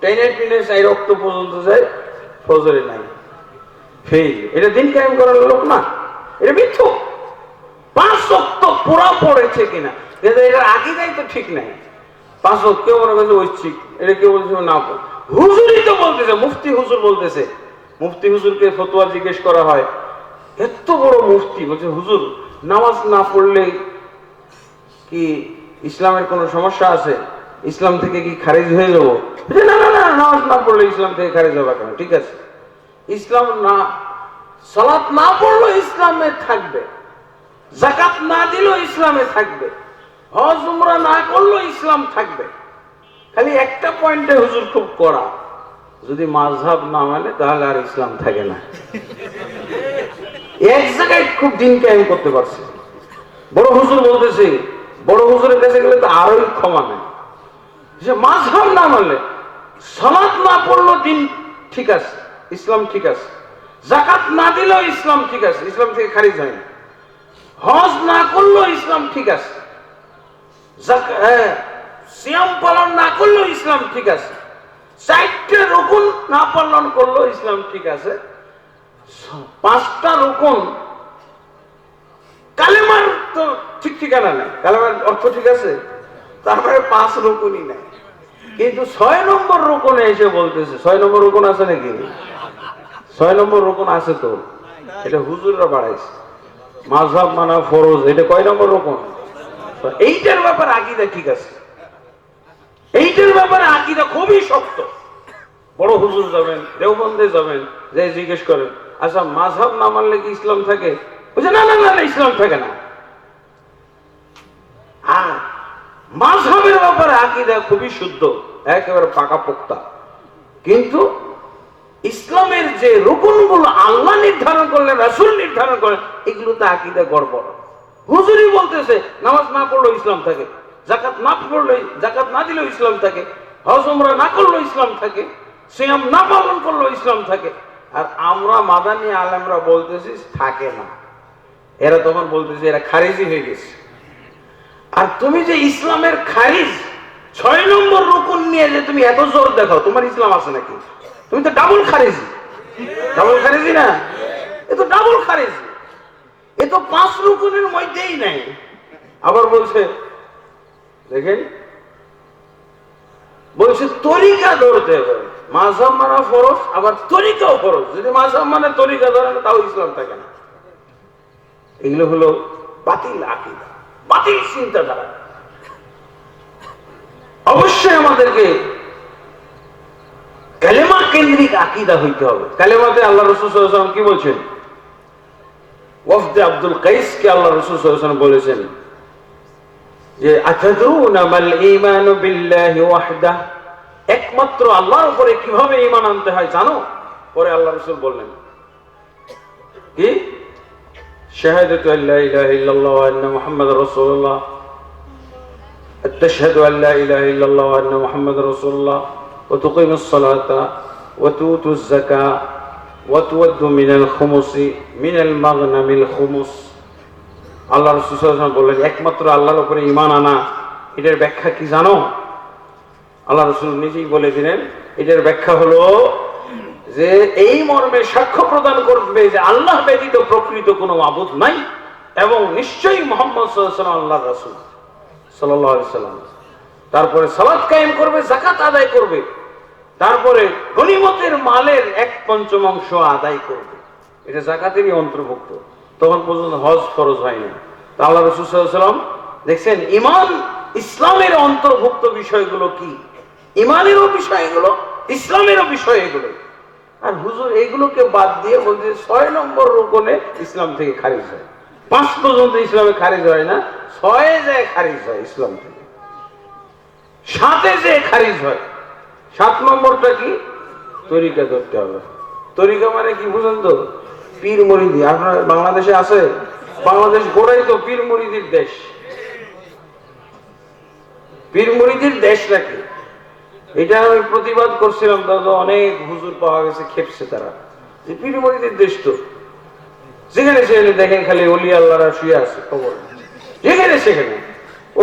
টেনে 4 ওয়াক্ত পর্যন্ত যায়, ফজরে নাই, ফেল। এটা দিন কায়েম করার লোক না, এটা মিথ্যু। 5 ওয়াক্ত পুরো পড়েছে কিনা, এটার আকীদাই তো ঠিক নাই। 5 ওয়াক্ত কেউ মনে করছে ঐচ্ছিক, এটা কেউ বলছে না, হুজুরই তো বলতেছে, মুফতি হুজুর বলতেছে। মুফতি হুজুরকে ফতোয়া জিজ্ঞেস করা হয়, এত বড় মুফতি বলছে, হুজুর নামাজ না পড়লে কি ইসলামের কোনো সমস্যা আছে? ইসলাম থেকে কি খারিজ হয়ে যাবো? না না না, নামাজ না পড়লে ইসলাম থেকে খারিজ হবে কেন? ঠিক আছে, ইসলাম না, সালাত না পড়লো ইসলামে থাকবে, যাকাত না দিলেও ইসলামে থাকবে, হজ উমরা না করলো ইসলাম থাকবে। খালি একটা পয়েন্টে হুজুর খুব কড়া, যদি মাযহাব না মানে তাহলে আর ইসলাম থাকে না। এক জায়গায় খুব দিন কায়েম করতে পারছে। বড় হুজুর বলতেছে, বড় হুজুরের কাছে গেলে তো আরোই ক্ষমা নেই, যে মাযহাব না মানলে, সালাত না পড়লো দিন ঠিক আছে, ইসলাম ঠিক আছে, যাকাত না দিলেও ইসলাম ঠিক আছে, ইসলাম থেকে খারিজ হয় না, হজ না করলেও ইসলাম ঠিক আছে, সিয়াম পালন না করলেও ইসলাম ঠিক আছে, 4টে রুকুন না পালন করলেও ইসলাম ঠিক আছে, 5টা রুকুন, কালেমার তো ঠিক ঠিকানা নেই, কালেমার অর্থ ঠিক আছে, তারপরে 5 রুকুনই নাই। কিন্তু 6 নম্বর রুকুনে এসে বলতেছে, 6 নম্বর রুকুন আছে নাকি? 6 নম্বর রুকুন আছে তো, এটা হুজুররা বাড়াইছে, মাযহাব মানা ফরজ, এটা কয় নম্বর রুকুন? এইটার ব্যাপারে আকীদা ঠিক আছে, এইটার ব্যাপারে আকীদা খুবই শক্ত। বড় হুজুর যাবেন, দেওবন্দে যাবেন, যে জিজ্ঞেস করেন, আচ্ছা মাযহাব না মানলে কি ইসলাম থাকে? বুঝে না না না, ইসলাম থাকে না। আর মাযহাবের ব্যাপারে আকীদা খুবই শুদ্ধ, একেবারে পাকাপোক্তা। কিন্তু ইসলামের যে রুকুনগুলো আল্লাহ নির্ধারণ করলেন, রাসূল নির্ধারণ করলেন, এগুলো তো আকীদা গড়বড়। হুজুরই বলতেছে নামাজ না পড়লেও ইসলাম থাকে, যাকাত না পড়লে, যাকাত না দিলেও ইসলাম থাকে, হজ উমরা না করলেও ইসলাম থাকে, সিয়াম না পালন করলেও ইসলাম থাকে। আর আমরা মাদানী আলেমরা বলতেছি থাকে না। এরা তখন বলতেছে এরা খারিজি হয়ে গেছে। আর তুমি যে ইসলামের খারিজ 6 নম্বর রুকুন নিয়ে যে তুমি এত জোর দেখাও, তোমার ইসলাম আছে নাকি? তুমি তো ডাবল খারিজি। ডাবল খারিজি না, এ তো ডাবল খারিজি, এ তো 5 রুকুনের মধ্যেই নাই। আবার বলছে, দেখেন বলছে তরিকা ধরতে হবে, মাযহাব মানা ফরজ, আবার তরিকাও ফরজ। যদি মাযহাব মানে তরিকা ধরে না, তাও ইসলাম থাকে না। এগুলো হলো বাতিল আকীদা, বাতিল চিন্তাধারা। অবশ্যই আমাদেরকে কালেমা কেন্দ্রিক আকীদা হইতে হবে। কালেমাতে আল্লাহ রাসূল সাল্লাল্লাহু আলাইহি ওয়াসাল্লাম কি বলছেন? ওয়াফদে আব্দুল কাইসকে আল্লাহ রাসূল সাল্লাল্লাহু আলাইহি ওয়াসাল্লাম বলেছেন যে আতাদরুনা মাল ঈমানু বিল্লাহি ওয়াহদাহ, একমাত্র আল্লাহর উপরে কিভাবে ঈমান আনতে হয় জানো? পরে আল্লাহ রাসূল বললেন কি? শাহাদাতু আল্লা ইলাহা ইল্লাল্লাহ ওয়া আন্না মুহাম্মাদুর রাসূলুল্লাহ, আতাশহাদু আল্লা ইলাহা ইল্লাল্লাহ ওয়া আন্না মুহাম্মাদুর রাসূলুল্লাহ, ওয়া তুকিমুস সালাতা ওয়া তুতুজ যাকাত ওয়া তুওয়াদ্দু মিনাল খুমুসি মিনাল মাগনামিল খুমুস। আল্লাহ রাসূল সাল্লাল্লাহু আলাইহি ওয়াসাল্লাম বললেন একমাত্র আল্লাহর উপরে ঈমান আনা, এটার ব্যাখ্যা কি জানো? আল্লাহ রাসূল নিজেই বলে দিলেন, এটার ব্যাখ্যা হলো যে এই মর্মে সাক্ষ্য প্রদান করবে যে আল্লাহ ব্যতীত প্রকৃত কোনো মাবুদ নাই এবং নিশ্চয়ই মুহাম্মদ সাল্লাল্লাহু আলাইহি ওয়াসাল্লাম আল্লাহর রাসূল সাল্লাল্লাহু আলাইহি ওয়াসাল্লাম। তারপরে সালাত কায়েম করবে, যাকাত আদায় করবে, তারপরে গনিমতের মালের 1/5 আদায় করবে, এটা যাকাতেরই অন্তর্ভুক্ত। তখন পর্যন্ত হজ ফরজ হয়নি। তা আল্লাহ রাসূল সাল্লাল্লাহু আলাইহি ওয়াসাল্লাম দেখছেন ঈমান ইসলামের অন্তর্ভুক্ত বিষয়গুলো কি, ঈমানেরও বিষয় এগুলো, ইসলামেরও বিষয় এগুলো। আর হুজুর এগুলোকে বাদ দিয়ে বলছে 6 নম্বর রুকুনে ইসলাম থেকে খারিজ হয়। 5 পর্যন্ত ইসলামে খারিজ হয় না, 6 যায় খারিজ হয় ইসলাম থেকে। সাথে যে খারিজ হয়। 7 নম্বরটা কি? তরিকা ধরতে হবে। তরিকা মানে কি বুঝেন তো? পীর মুরিদি। আপনার বাংলাদেশে আছে? বাংলাদেশ গোড়াই তো পীর মুরিদির দেশ। পীর মুরিদির দেশ নাকি? এটা আমি প্রতিবাদ করছিলাম, দাদা অনেক হুজুর পাওয়া গেছে, খেপছে তারা যে পীর মুরিদির দেশ তো। যেখানে সেখানে দেখেন খালি ওলি আল্লাহরা শুয়ে আছে খবর, যেখানে সেখানে।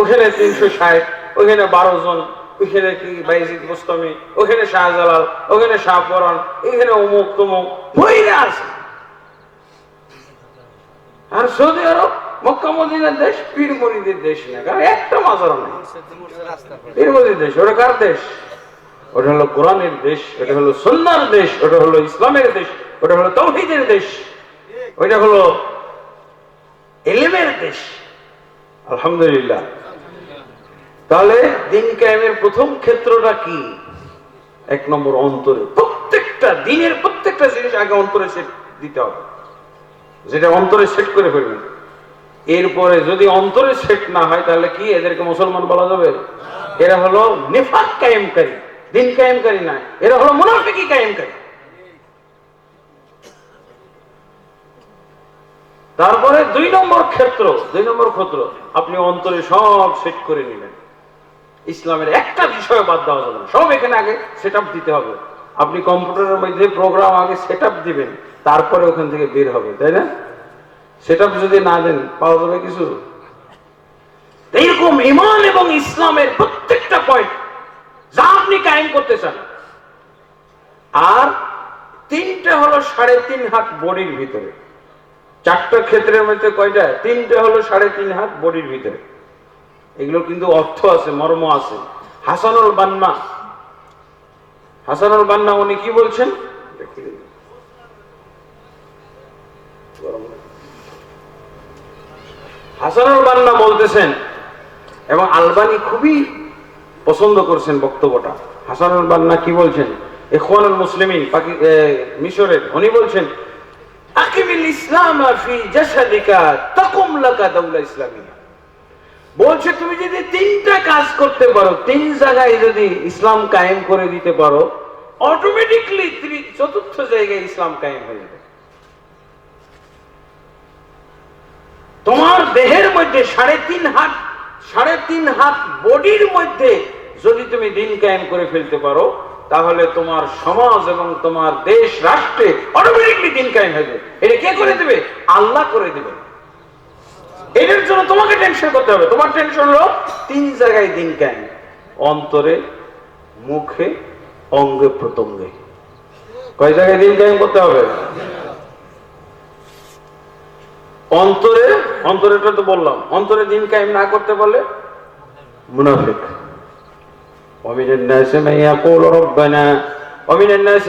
ওখানে 360, ওখানে 12 জন, ওখানে কি বাইজিদ গোস্তামি, ওখানে শাহজালাল, ওখানে শাহপরান, এখানে অমুক তমুক বইরা আছে। আর সৌদি আরব মক্কা মদিনার দেশ, পীর মুরিদের দেশ না, কারণ একটা মাজার নেই। পীর মুরিদের দেশ, ওটা কার দেশ? ওটা হলো কোরআনের দেশ, ওটা হলো সুন্নাহর দেশ, ওটা হলো ইসলামের দেশ, ওটা হলো তাওহীদের দেশ, ওইটা হলো ইলমের দেশ। আলহামদুলিল্লাহ। তাহলে দিন কায়েমের প্রথম ক্ষেত্রটা কি? 1 নম্বর অন্তরে। প্রত্যেকটা দিনের প্রত্যেকটা জিনিস আগে অন্তরে সেট দিতে হবে, যেটা অন্তরে সেট করে ফেলবেন। এরপরে যদি অন্তরে সেট না হয় তাহলে কি এদেরকে মুসলমান বলা যাবে? এরা হলো নিফাক কায়েমকারী, দিন কায়েমকারী না, এরা হলো মুনাফিকি কায়েমকারী। তারপরে 2 নম্বর ক্ষেত্র, আপনি অন্তরে সব সেট করে নিলেন। ইসলামের একটা বিষয় বাদ দেওয়া যাবে না, সব এখানে আগে সেট আপ দিতে হবে। আপনি কম্পিউটারের মধ্যে প্রোগ্রাম আগে সেট আপ দিবেন, তারপরে ওখান থেকে বের হবে, তাই না? সেট আপ যদি না দেন পাওয়া যাবে কিছু? এইরকম ঈমান এবং ইসলামের প্রত্যেকটা পয়েন্ট যা আপনি কায়েম করতে চান। আর 3টা হলো 3.5 হাত বডির ভিতরে। 4টা ক্ষেত্রের মধ্যে কয়টা? 3টে হলো 3.5 হাত বডির ভিতরে। এগুলো কিন্তু অর্থ আছে, মর্ম আছে। হাসানুল বান্না উনি কি বলছেন? হাসানুল বান্না বলতেছেন, এবং আলবানী খুবই পছন্দ করছেন বক্তব্যটা। হাসানুল বান্না কি বলছেন? ইখওয়ানুল মুসলিমিন মিশরের, উনি বলছেন আকিমিল ইসলাম ফি জাসাদিকা তাকুম লাকা দাওলা ইসলামিয়া। বলছে তুমি যদি 3টা কাজ করতে পারো, 3 জায়গায় যদি ইসলাম কায়েম করে দিতে পারো, অটোমেটিকলি 4র্থ জায়গায় ইসলাম কায়েম হয়ে যাবে। তোমার দেহের মধ্যে 3.5 হাত বডির মধ্যে যদি তুমি দিন কায়েম করে ফেলতে পারো, তাহলে তোমার সমাজ এবং তোমার দেশ রাষ্ট্রে অটোমেটিকলি দিন কায়েম হয়ে যাবে। এটা কে করে দেবে? আল্লাহ করে দেবে। এটার জন্য তোমাকে টেনশন করতে হবে। তোমার টেনশন হলো 3 জায়গায় দিন কায়েম: অন্তরে, মুখে, অঙ্গে প্রত্যঙ্গে। কয় জায়গায় দিন কায়েম করতে হবে? অন্তরেটা তো বললাম। অন্তরে দিন কায়েম না করতে পারলে মুনাফিক। ومن الناس من يقول ربنا ومن الناس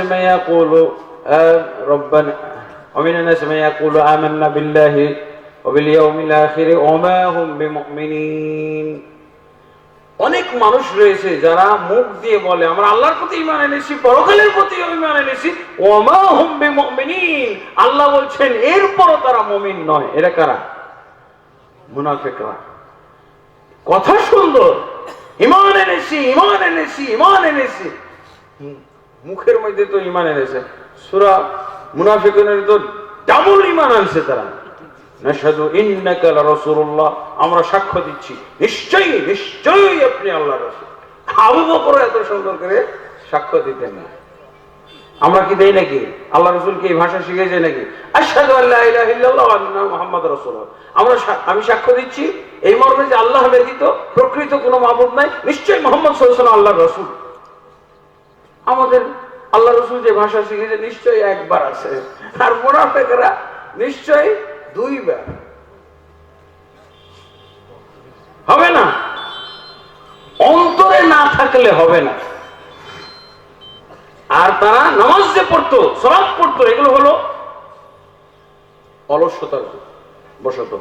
من يقول آمنا بالله وباليوم الآخر وما هم بمؤمنين। অনেক মানুষ রয়েছে যারা মুখ দিয়ে বলে আমরা আল্লাহর প্রতি ঈমান এনেছি, পরকালের প্রতি ঈমান এনেছি, ওমা হুম বিমুমিনিন। আল্লাহ বলছেন এরপরও তারা মুমিন নয়। এরা কারা? মুনাফিকরা। কথা সুন্দর, ঈমান এনেছি, মুখের মধ্যে তো ঈমান এনেছে। সূরা মুনাফিকুনের তো ডাবল ঈমান আনছে তারা। নাশহাদু ইন্নাকা লারাসূলুল্লাহ, আমরা সাক্ষ্য দিচ্ছি নিশ্চয়ই আপনি আল্লাহর রাসূল। আবু বকর এত সুন্দর করে সাক্ষ্য দিতেন না। আমরা কি দেই নাকি? আল্লাহ রাসূলকে এই ভাষা শিখিয়েছে নাকি? আশহাদু আল্লা ইলাহা ইল্লাল্লাহ ওয়া আন্না মুহাম্মাদুর রাসূলুল্লাহ। আমি সাক্ষ্য দিচ্ছি এই মর্মে যে আল্লাহ ব্যতীত প্রকৃত কোনো মাবুদ নাই, নিশ্চয়ই মুহাম্মদ সাল্লাল্লাহু আলাইহি ওয়াসাল্লাম আল্লাহর রাসূল। আমাদের আল্লাহ রাসূল যে ভাষা শিখিয়েছে নিশ্চয়ই একবার আছে, আর মুনাফিকরা নিশ্চয়ই 2 বার। হবে না, অন্তরে না থাকলে হবে না। আর তারা নামাজ যে পড়তো, সালাত পড়তো, এগুলো হলো অলসতার বশত।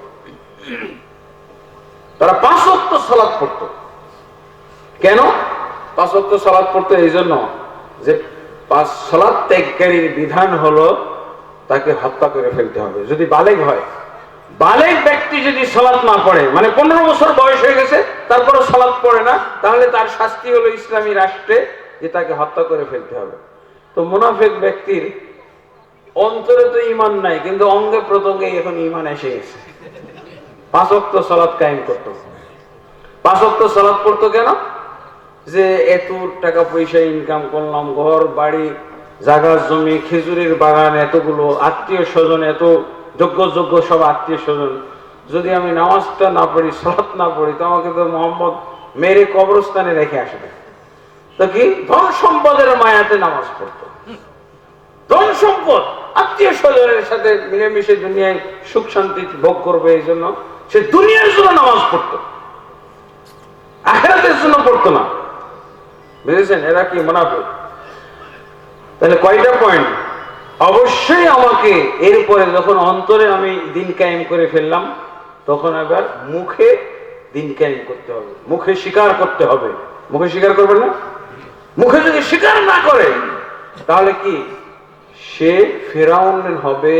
তারা 5 ওয়াক্ত সালাত পড়তো। কেন 5 ওয়াক্ত সালাত পড়তো? এই জন্য যে 5 সালাত ত্যাগকারীর বিধান হলো তাকে হত্যা করে ফেলতে হবে যদি বালেগ হয়। বালেগ ব্যক্তি যদি সালাত না পড়ে, মানে 15 বছর বয়স হয়ে গেছে তারপরে সালাত পড়ে না, তাহলে তার শাস্তি হলো ইসলামী রাষ্ট্রে যে তাকে হত্যা করে ফেলতে হবে। তো মুনাফিক ব্যক্তির অন্তরে তো ঈমান নাই, কিন্তু অঙ্গে প্রত্যঙ্গে এখন ঈমান এসে গেছে। 5 ওয়াক্ত সালাত কায়েম করতো। 5 ওয়াক্ত সালাত পড়তো কেন? যে এত টাকা পয়সা ইনকাম করলাম, ঘর বাড়ি জায়গা জমি খেজুরের বাগান, এতগুলো আত্মীয় স্বজন, এত যোগ্য যোগ্য সব আত্মীয় স্বজন, যদি আমি নামাজটা না পড়ি, সালাত না পড়ি, তো আমাকে তো মোহাম্মদ মেরে কবরস্থানে রেখে আসবে। তো কি ধন সম্পদের মায়াতে নামাজ পড়তো। ধন সম্পদ আত্মীয় স্বজনের সাথে মিলেমিশে দুনিয়ায় সুখ শান্তি ভোগ করবে, এই জন্য সে দুনিয়ার জন্য নামাজ পড়তো, আখিরাতের জন্য পড়তো না। বুঝেছেন? এরা কি মুনাফিক। তাহলে কয়টা পয়েন্ট? অবশ্যই আমাকে এরপরে যখন অন্তরে আমি দিন কায়েম করে ফেললাম, তখন এবার মুখে দিন কায়েম করতে হবে, মুখে স্বীকার করতে হবে। মুখে স্বীকার করবেন না? মুখে যদি স্বীকার না করে তাহলে কি সে ফেরাউনের হবে,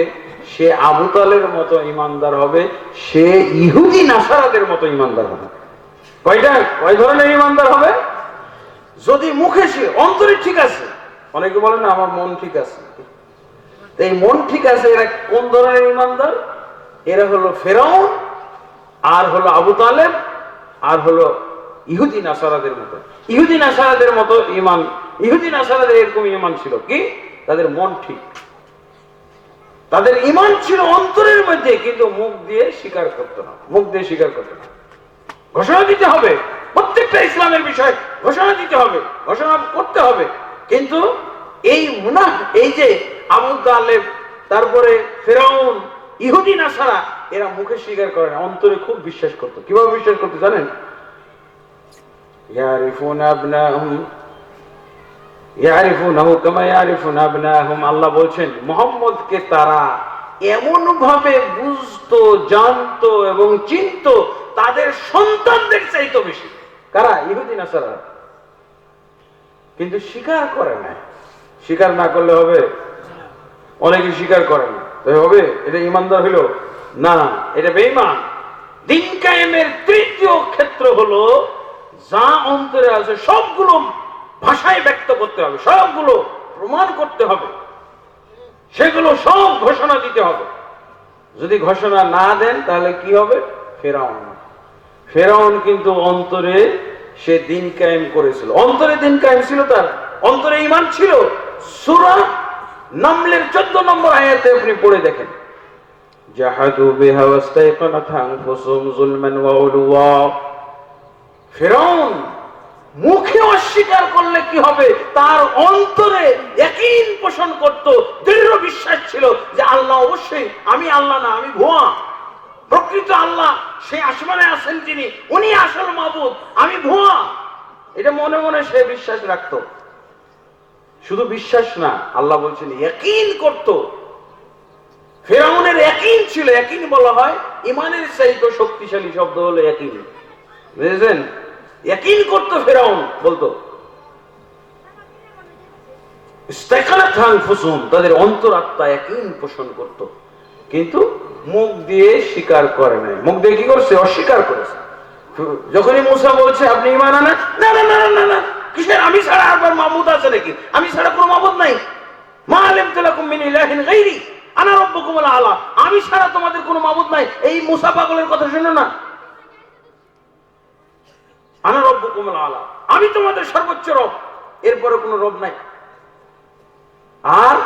সে আবু তালের মতো ইমানদার হবে, সে ইহুদি নাসারাদের মতো ইমানদার হবে। কয় ধরনের ইমানদার হবে? যদি মুখে সে, অন্তরে ঠিক আছে। অনেকে বলেন না আমার মন ঠিক আছে, এই মন ঠিক আছে, এরা কোন ধরনের ইমানদার? এরা হলো ফেরাউন, আর হলো আবু তালেব, আর হলো ইহুদি নাসারাদের মতো। ইহুদি নাসারাদের মতো ইমান, ইহুদি নাসারাদের এরকম ইমান ছিল কি, তাদের মন ঠিক, তাদের ইমান ছিল অন্তরের মধ্যে, কিন্তু মুখ দিয়ে স্বীকার করতে হবে, মুখ দিয়ে স্বীকার করতে হবে, ঘোষণা দিতে হবে। প্রত্যেকটা ইসলামের বিষয় ঘোষণা দিতে হবে, ঘোষণা করতে হবে। কিন্তু এই যে আবু তালেব, তারপরে ফেরাউন, ইহুদি নাসারা, এরা মুখে স্বীকার করে না, অন্তরে খুব বিশ্বাস করতো। কিভাবে বিশ্বাস করতে জানেন? আল্লাহ বলছেন মুহাম্মদকে তারা এমন ভাবে বুঝতো, জানতো এবং চিনতো তাদের সন্তানদের চাইতো বেশি। কারা? ইহুদি নাসারা। কিন্তু স্বীকার করে না। স্বীকার না করলে হবে? অনেকে স্বীকার করে না, তবে হবে এটা ইমানদার হইল না, এটা বেঈমান। দিন কায়েমের তৃতীয় ক্ষেত্র হলো যা অন্তরে আছে সবগুলো ভাষায় ব্যক্ত করতে হবে, সবগুলো প্রমাণ করতে হবে, সেগুলো সব ঘোষণা দিতে হবে। যদি ঘোষণা না দেন তাহলে কি হবে? ফেরাউন। ফেরাউন কিন্তু অন্তরে সে দিন কায়েম করেছিল, অন্তরে দিন কায়েম ছিল, তার অন্তরে ঈমান ছিল। সূরা নামলের 14 নম্বর আয়াতে আপনি পড়ে দেখেন, জাহাদু বিহা ওয়াস্তাইকানাত আনফুসুহুম যুলমান ওয়া উলুওয়া। ফেরাউন মুখে অস্বীকার করলে কি হবে? তার অন্তরে ইয়াকিন পোষণ করত, দৃঢ় বিশ্বাস ছিল যে আল্লাহ অবশ্যই, আমি আল্লাহ না, আমি ভুয়া। প্রকৃত আল্লাহ সেই আসমানে আছেন যিনি, উনি আসল মাবুদ, আমি ভুয়া। এটা মনে মনে সে বিশ্বাস রাখত। শুধু বিশ্বাস না, আল্লাহ বলছেন ইয়াকিন করত। ফেরাউনের ইয়াকিন ছিল, ইয়াকিন বলা হয় ইমানের চাইতে শক্তিশালী শব্দ হলো ইয়াকিন। বুঝেছেন? ইয়াকিন করত ফেরাউন, বলতো ইস্তাকানাত আনফুসুহুম, তাদের অন্তরাত্মা ইয়াকিন পোষণ করত, কিন্তু মুখ দিয়ে স্বীকার করে নাই। মুখ দিয়ে কি করছে? অস্বীকার করেছে। যখনই মুসা বলছে আপনি ঈমান আনেন, না না না না না, কিসের? আমি ছাড়া আর মাবুদ আছে নাকি? আমি ছাড়া কোনো মাবুদ নাই। মা আলিমতু লাকুম মিন ইলাহিন গায়রি আনা রাব্বুকুমুল আলা, আমি ছাড়া তোমাদের কোনো মাবুদ নাই। এই মুসা পাগলের কথা শুনো না, আনা রাব্বুকুমুল আলা, আমি তোমাদের সর্বোচ্চ রব, এরপরে কোনো রব নাই। আর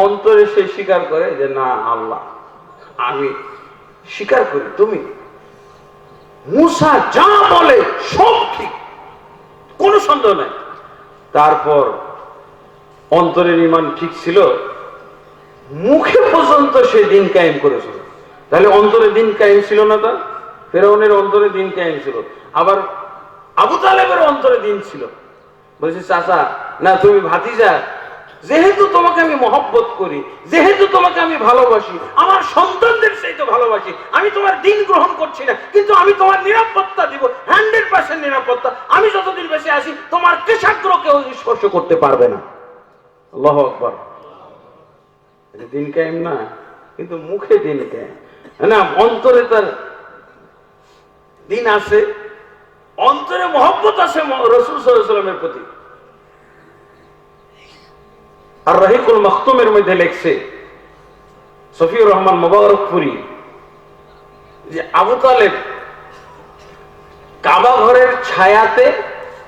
অন্তরে সে স্বীকার করে যে না আল্লাহ, আমি স্বীকার করি তুমি, মুসা যা বলে সব ঠিক, কোনো সন্দেহ নাই। তারপর অন্তরের ঈমান ঠিক ছিল, মুখে পর্যন্ত সে দিন কায়েম করেছিল। তাহলে অন্তরে দিন কায়েম ছিল না? তার ফেরাউনের অন্তরে দিন কায়েম ছিল, আবার আবু তালেবের অন্তরে দিন ছিল। বলছে চাচা না, তুমি ভাতিজা, যেহেতু তোমাকে আমি মহব্বত করি, যেহেতু তোমাকে আমি ভালোবাসি, আমার সন্তানদের চাইতে ভালোবাসি, আমি তোমার দিন গ্রহণ করছি না, কিন্তু আমি তোমার নিরাপত্তা দিব, 100% নিরাপত্তা। আমি যতদিন বেঁচে আছি তোমার কেশাগ্র কেউ স্পর্শ করতে পারবে না। আল্লাহু আকবার। দিন কায়েম না, কিন্তু মুখে দিন কায়েম। না, অন্তরে তার দিন আছে, অন্তরে মহব্বত আছে রাসূল সাল্লাল্লাহু আলাইহি ওয়াসাল্লামের প্রতি। আর রাহিকুল মাখতুমের মধ্যে লেখছে সফিউর রহমান মুবারকপুরি যে আবু তালেব কাবা ঘরের ছায়াতে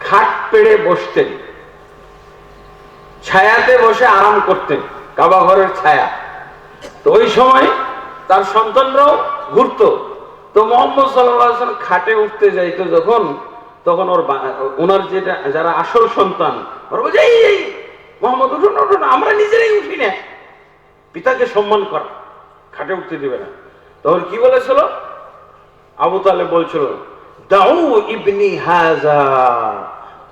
খাট পেড়ে বসতেন, ছায়াতে বসে আরাম করতেন, কাবা ঘরের ছায়া। তো ওই সময় তার সন্তানরাও ঘুরতো। তো মুহাম্মদ সাল্লাল্লাহু আলাইহি ওয়াসাল্লাম খাটে উঠতে যাইতো যখন, তখন ওনার যারা আসল সন্তান ওরা বলছে, এই মুহাম্মদ উঠুন উঠুন, আমরা নিজেরাই উঠি না। পিতাকে সম্মান করা, খাটে উঠতে দিবে না। তখন কি বলেছিল? আবু তালেব বলছিল, দাউ ইবনি হাজা,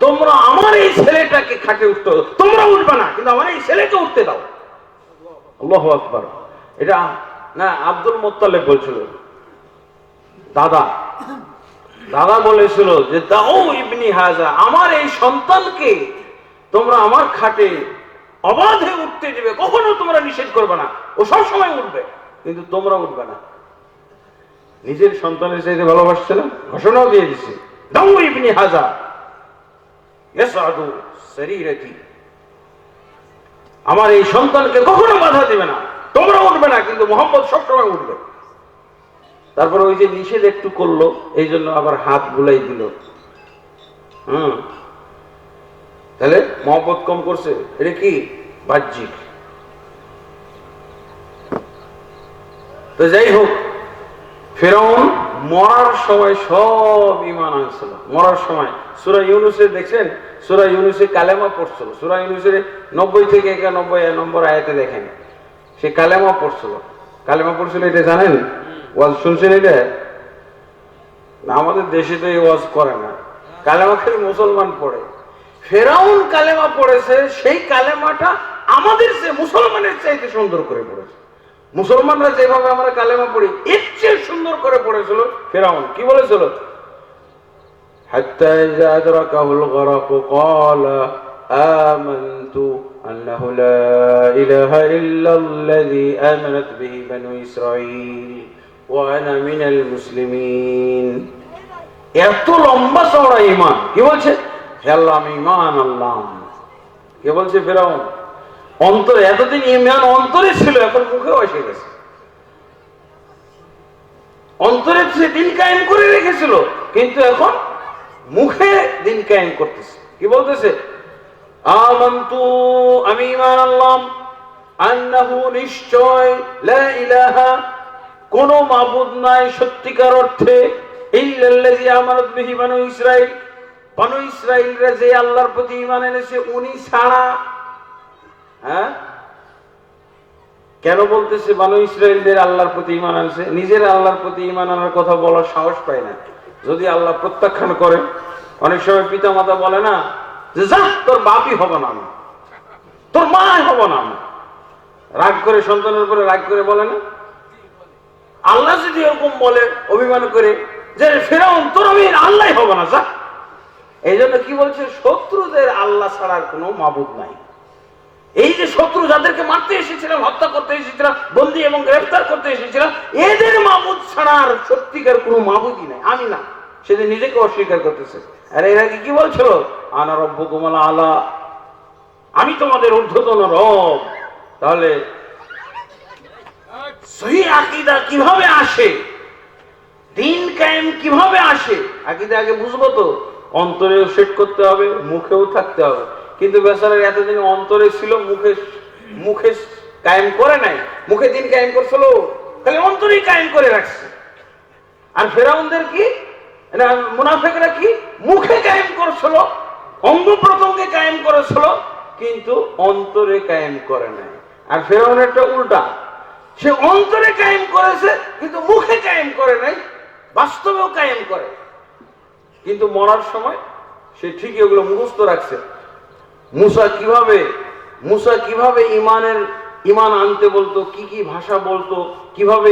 তোমরা আমার এই ছেলেটাকে খাটে উঠতে, তোমরা উঠবে না, কিন্তু আমার এই ছেলেকে উঠতে দাও। আল্লাহু আকবার। এটা না, আব্দুল মুত্তালিব বলছিল, দাদা বলেছিল যে দাউ ইবনি হাজা, আমার এই সন্তানকে তোমরা আমার খাটে অবাধে উঠতে দেবে, কখনো তোমরা নিষেধ করবে না, ও সব সময় উঠবে, কিন্তু তোমরা উঠবে না। নিজের সন্তানের চাইতে ভালোবাসছে না, ঘোষণাও দিয়ে দিচ্ছে, দাউ ইবনি হাজা ইয়াসআদু সারীরাতি, আমার এই সন্তানকে কখনো বাধা দিবে না, তোমরা উঠবে না, কিন্তু মুহাম্মদ সবসময় উঠবে। তারপর ওই যে নিষেধ একটু করলো, এই জন্য আবার হাত বুলাই দিল। তাহলে মহব্বত কম করছে, এটা কি বাহ্যিক। তো যাই হোক, ফেরাউন মরার সময় সব ঈমান আনছিল। মরার সময় সূরা ইউনূসে দেখছেন, সূরা ইউনূসে কালেমা পড়ছিল। সূরা ইউনূসের 90 থেকে 91 নম্বর আয়াতে দেখেন, সে কালেমা পড়ছিল। কালেমা পড়ছিল, এটা জানেন? ওয়াজ শুনছেন? এটা না, আমাদের দেশে তো এই ওয়াজ করে না, কালেমা খালি মুসলমান পড়ে। ফেরাউন কালেমা পড়েছে, সেই কালেমাটা আমাদের মুসলমানের চাইতে সুন্দর করে পড়েছে। মুসলমানরা যেভাবে আমরা কালেমা পড়ি, এর চেয়ে সুন্দর করে পড়েছিল ফেরাউন। কি বলেছিল? হাত্তা ইযা আদরাকাহুল গরাকু ক্বালা আমানতু আন্নাহু লা ইলাহা ইল্লাল্লাযী আমানাত বিহি বানু ইসরাঈল ওয়া আনা মিনাল মুসলিমিন। এত লম্বা চওড়া ঈমান। কি বলছে? হে আল্লাহ, আমি ঈমান আনলাম। কে বলছে? ফেরাউন। অন্তরে, এতদিন ঈমান অন্তরে ছিল, এখন মুখেও এসে গেছে। অন্তরে সে দিন কায়েম করে রেখেছিল, কিন্তু এখন মুখে দিন কায়েম করতেছে। কি বলতেছে? আমানতু, আমি ঈমান আনলাম, আন্নাহু, নিশ্চয়, লা ইলাহা, কোন মাবুদ নাই সত্যিকার অর্থে, ইল্লাল্লাযী আমানাত বিহি বানু ইসরাঈল, বানু ইসরাঈলরা যে আল্লাহর প্রতি ঈমান এনেছে উনি ছাড়া। হ্যাঁ, কেন বলতেছে বানু ইসরাঈলদের আল্লাহর প্রতি ঈমান আনছে? নিজের আল্লাহর প্রতি ঈমান আনার কথা বলার সাহস পায় না। যদি আল্লাহ প্রত্যাখ্যান করে, অনেক সময় পিতা মাতা বলে না যে যা, তোর বাপই হব না, তোর মা হব না, রাগ করে, সন্তানের উপরে রাগ করে বলে না? আল্লাহ যদি এরকম বলে, অভিমান করে যে ফেরাউন, তোর আমি আল্লাহ হব না, যা। এই জন্য কি বলছে? শত্রুদের আল্লাহ ছাড়ার কোনো মাবুদ নাই। এই যে শত্রু যাদেরকে মারতে এসেছিলাম, হত্যা করতে এসেছিলাম, বন্দী এবং গ্রেফতার করতে এসেছিলাম, এদের মাবুদ ছাড়ার সত্যিকার কোনো মাবুদই নাই, আমি না। সেদিন নিজেকে অস্বীকার করতেছে। আর এর আগে কি বলছিল? আনা রব্বুকুমুল আলা, আমি তোমাদের ঊর্ধ্বতন রব। তাহলে সহিহ আকীদা কিভাবে আসে, দিন কায়েম কিভাবে আসে? আকীদা আগে বুঝবো তো, অন্তরেও সেট করতে হবে, মুখেও থাকতে হবে। কিন্তু বেচারার এতদিন অন্তরে ছিল, মুখে কায়েম করে নাই। মুখে দিন কায়েম করছিল, তাহলে অন্তরেই কায়েম করে রাখছে। আর ফেরাউনদের কি, মুনাফিকরা কি, মুখে কায়েম করছিল, অঙ্গ প্রত্যঙ্গে কায়েম করেছিল, কিন্তু অন্তরে কায়েম করে নাই। আর ফেরাউনেরটা উল্টা, সে অন্তরে কায়েম করেছে কিন্তু মুখে কায়েম করে নাই, বাস্তবেও কায়েম করে, কিন্তু মরার সময় সে ঠিকই ওগুলো মুখস্থ রাখছে। মুসা কিভাবে ঈমান আনতে বলতো, কি কি ভাষা বলতো, কিভাবে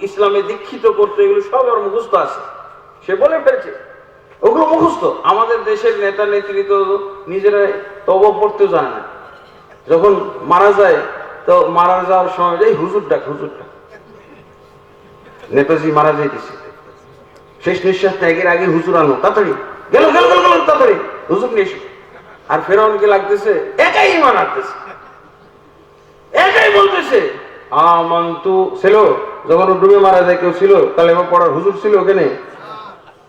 ইসলামে দীক্ষিত করতো, এগুলো সব আর মুখস্থ আছে। সে বলে ফেলছে, ওগুলো মুখস্থ। আমাদের দেশের নেতা নেত্রী তো নিজেরা তওবা পড়তে জানে না। যখন মারা যায়, তো মারা যাওয়ার সময় হুজুর ডাক, নেতাজি মারা যাইতেছে, শেষ নিঃশ্বাস ত্যাগের আগে হুজুর আনো, তাড়াতাড়ি গেল গেল গেল গেল, তাড়াতাড়ি হুজুর নিয়ে এসো। আর ফেরাউনকে লাগতেছে একাই ঈমান আনতেছে, একাই বলতেছে আমান্তু। ছিল যখন ডুবে মারা যায় কেউ ছিল কালেমা পড়ার হুজুর ছিল ওখানে?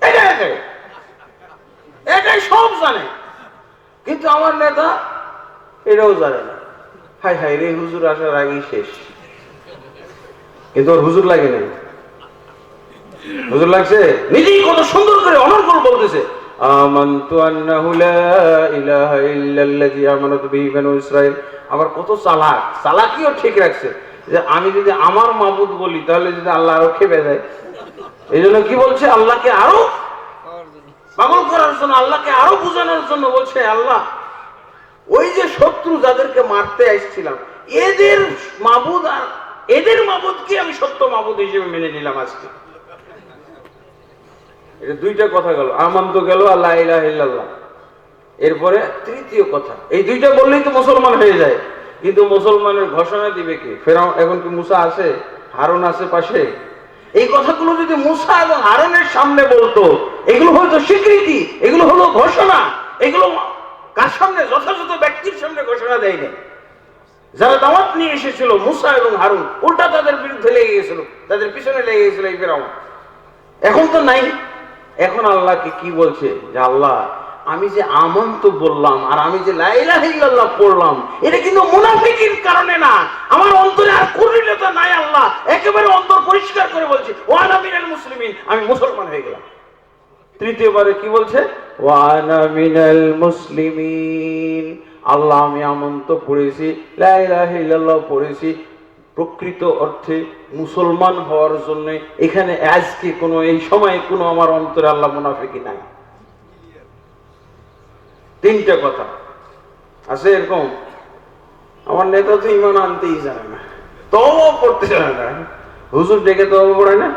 একাই একাই একাই সব জানে, কিন্তু আমার নেতা এটাও জানে না। হাই হাই রে, হুজুর আসার আগেই শেষ। কিন্তু ওর হুজুর লাগে নাই, হুজুর লাগছে নিজেই কত সুন্দর করে অনর্গল বলতেছে আমান্তু আন্নাহু লা ইলাহা ইল্লাল্লাযী আমানাত বিহি বানু ইসরাঈল। আবার কত চালাক, চালাকিও ঠিক রাখছে যে আমি যদি আমার মাবুদ বলি তাহলে যদি আল্লাহ আরো খেপে যায়, এই জন্য কি বলছে আল্লাহকে আরো পাগল করার জন্য, আল্লাহকে আরো বোঝানোর জন্য বলছে আল্লাহ ওই যে শত্রু যাদেরকে মারতে আসছিলাম এদের মাবুদ আর এদের মাবুদকে আমি সত্য মাবুদ হিসেবে মেনে নিলাম আজকে। এটা দুইটা কথা গেল, আমান্তু গেল আর লা ইলাহা ইল্লাল্লাহ। এরপরে তৃতীয় কথা, এই দুইটা বললেই তো মুসলমান হয়ে যায়, কিন্তু মুসলমানের ঘোষণা দিবে কে? ফেরাউন। এখন কি মুসা আছে? হারুন আছে পাশে? এই কথাগুলো যদি মুসা এবং হারুনের সামনে বলতো, এগুলো হয়তো স্বীকৃতি, এগুলো হলো ঘোষণা। এগুলো কার সামনে? যথাযথ ব্যক্তির সামনে ঘোষণা দেয়নি। যারা দাওয়াত নিয়ে এসেছিল মুসা এবং হারুন, উল্টা তাদের বিরুদ্ধে লেগে গেছিল, তাদের পিছনে লেগে গেছিল এই ফেরাউন। এখন তো নাই। এখন আল্লাহকে কি বলছে যে আল্লাহ আমি যে আমান্তু বললাম আর আমি যে লা ইলাহা ইল্লাল্লাহ পড়লাম এটা কিন্তু মুনাফিকির কারণে না, আমার অন্তরে আর কুরিলতা নাই। আল্লাহ একেবারে অন্তর পরিষ্কার করে বলছে ওয়া আনা মিনাল মুসলিমিন, আমি মুসলমান হয়ে গেলাম। তৃতীয়বারে কি বলছে? ওয়া আনা মিনাল মুসলিমিন। আল্লাহ আমি আমান্তু পড়েছি, লা ইলাহা ইল্লাল্লাহ পড়েছি প্রকৃত অর্থে মুসলমান হওয়ার জন্য। এখানে আজকে কোনো এই সময় কোনো আমার অন্তরে আল্লাহ মুনাফিকি নাই। তিনটা কথা আছে এরকম। আমার নেতা তো ঈমান আনতেই জানে না, তওবা পড়তে জানে না, হুজুর ডেকে তওবা পড়ায় না।